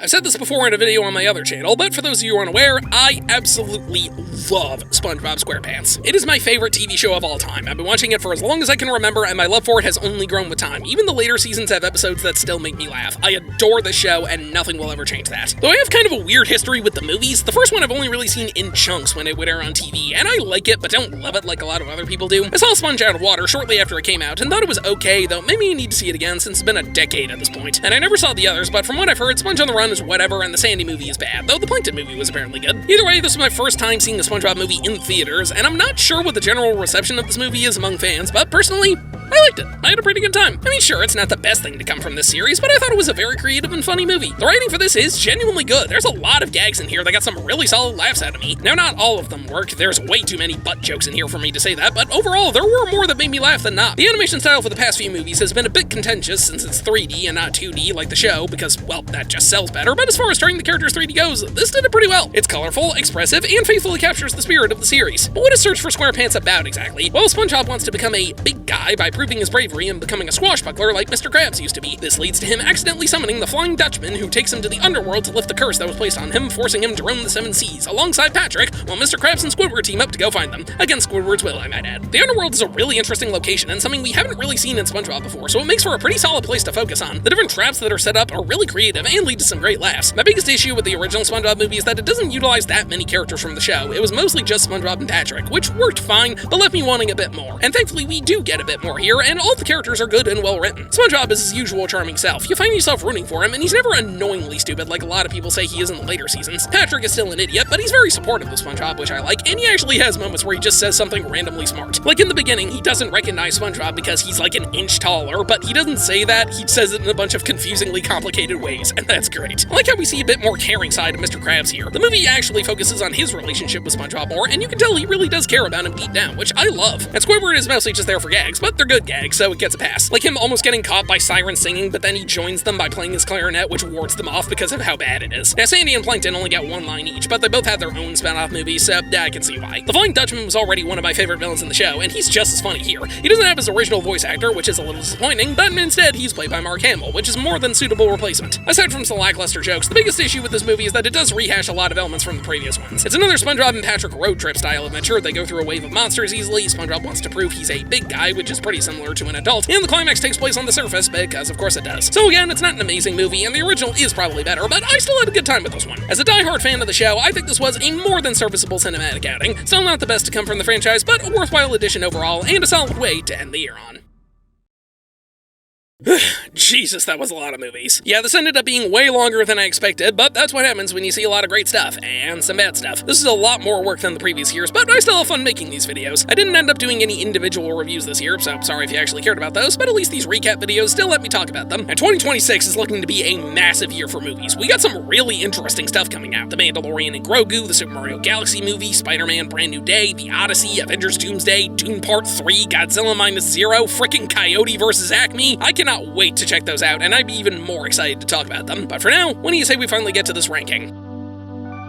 I've said this before in a video on my other channel, but for those of you who aren't aware, I absolutely love SpongeBob SquarePants. It is my favorite TV show of all time. I've been watching it for as long as I can remember, and my love for it has only grown with time. Even the later seasons have episodes that still make me laugh. I adore the show, and nothing will ever change that. Though I have kind of a weird history with the movies, the first one I've only really seen in chunks when it would air on TV, and I like it, but don't love it like a lot of other people do. I saw Sponge Out of Water shortly after it came out, and thought it was okay, though maybe I need to see it again since it's been a decade at this point. And I never saw the others, but from what I've heard, Sponge on the Run is whatever, and the Sandy movie is bad, though the Plankton movie was apparently good. Either way, this was my first time seeing a SpongeBob movie in theaters, and I'm not sure what the general reception of this movie is among fans, but personally, I liked it. I had a pretty good time. I mean, sure, it's not the best thing to come from this series, but I thought it was a very creative and funny movie. The writing for this is genuinely good. There's a lot of gags in here that got some really solid laughs out of me. Now, not all of them work. There's way too many butt jokes in here for me to say that, but overall, there were more that made me laugh than not. The animation style for the past few movies has been a bit contentious since it's 3D and not 2D like the show, because, well, that just sells better, but as far as turning the characters 3D goes, this did it pretty well. It's colorful, expressive, and faithfully captures the spirit of the series. But what is Search for SquarePants about exactly? Well, SpongeBob wants to become a big guy by proving his bravery and becoming a swashbuckler like Mr. Krabs used to be. This leads to him accidentally summoning the Flying Dutchman, who takes him to the underworld to lift the curse that was placed on him, forcing him to roam the 7 seas, alongside Patrick, while Mr. Krabs and Squidward team up to go find them. Against Squidward's will, I might add. The underworld is a really interesting location and something we haven't really seen in SpongeBob before, so it makes for a pretty solid place to focus on. The different traps that are set up are really creative and lead to some great laughs. My biggest issue with the original SpongeBob movie is that it doesn't utilize that many characters from the show. It was mostly just SpongeBob and Patrick, which worked fine, but left me wanting a bit more. And thankfully we do get a bit more here, and all the characters are good and well written. SpongeBob is his usual charming self. You find yourself rooting for him, and he's never annoyingly stupid like a lot of people say he is in the later seasons. Patrick is still an idiot, but he's very supportive of SpongeBob, which I like, and he actually has moments where he just says something randomly smart. Like in the beginning, he doesn't recognize SpongeBob because he's like an inch taller, but he doesn't say that, he says it in a bunch of confusingly complicated ways, and that's great. I like how we see a bit more caring side of Mr. Krabs here. The movie actually focuses on his relationship with SpongeBob more, and you can tell he really does care about him deep down, which I love. And Squidward is mostly just there for gags, but they're good gags, so it gets a pass. Like him almost getting caught by sirens singing, but then he joins them by playing his clarinet, which wards them off because of how bad it is. Now, Sandy and Plankton only get one line each, but they both had their own spin-off movies, so I can see why. The Flying Dutchman was already one of my favorite villains in the show, and he's just as funny here. He doesn't have his original voice actor, which is a little disappointing, but instead he's played by Mark Hamill, which is more than suitable replacement. Aside from some lackluster jokes, the biggest issue with this movie is that it does rehash a lot of elements from the previous ones. It's another SpongeBob and Patrick road trip style adventure. They go through a wave of monsters easily. SpongeBob wants to prove he's a big guy, which is pretty similar to an adult, and the climax takes place on the surface, because of course it does. So again, it's not an amazing movie, and the original is probably better, but I still had a good time with this one. As a diehard fan of the show, I think this was a more than serviceable cinematic outing. Still not the best to come from the franchise, but a worthwhile addition overall, and a solid way to end the year on. Jesus, that was a lot of movies. Yeah, this ended up being way longer than I expected, but that's what happens when you see a lot of great stuff, and some bad stuff. This is a lot more work than the previous years, but I still have fun making these videos. I didn't end up doing any individual reviews this year, so sorry if you actually cared about those, but at least these recap videos still let me talk about them. And 2026 is looking to be a massive year for movies. We got some really interesting stuff coming out. The Mandalorian and Grogu, the Super Mario Galaxy movie, Spider-Man Brand New Day, The Odyssey, Avengers Doomsday, Dune Part 3, Godzilla Minus Zero, frickin' Coyote vs. Acme. I cannot wait to check those out, and I'd be even more excited to talk about them. But for now, when do you say we finally get to this ranking?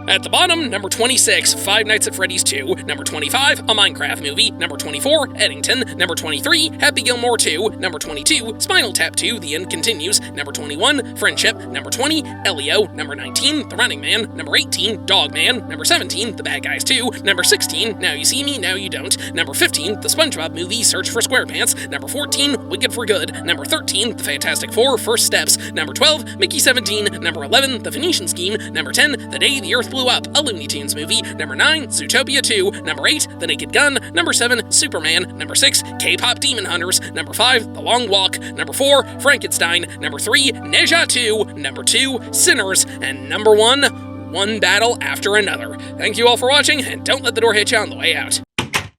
At the bottom, number 26, Five Nights at Freddy's 2, number 25, a Minecraft movie, number 24, Eddington, number 23, Happy Gilmore 2, number 22, Spinal Tap 2, The End Continues, number 21, Friendship, number 20, Elio, number 19, The Running Man, number 18, Dogman, number 17, The Bad Guys 2, number 16, Now You See Me, Now You Don't, number 15, The SpongeBob Movie, Search for SquarePants, number 14, Wicked for Good, number 13, The Fantastic Four, First Steps, number 12, Mickey 17, number 11, The Phoenician Scheme, number 10, The Day the Earth Blew Up, a Looney Tunes movie, number 9, Zootopia 2, number 8, The Naked Gun, number 7, Superman, number 6, K-Pop Demon Hunters, number 5, The Long Walk, number 4, Frankenstein, number 3, Neja 2, number 2, Sinners, and number 1, One Battle After Another. Thank you all for watching, and don't let the door hit you on the way out.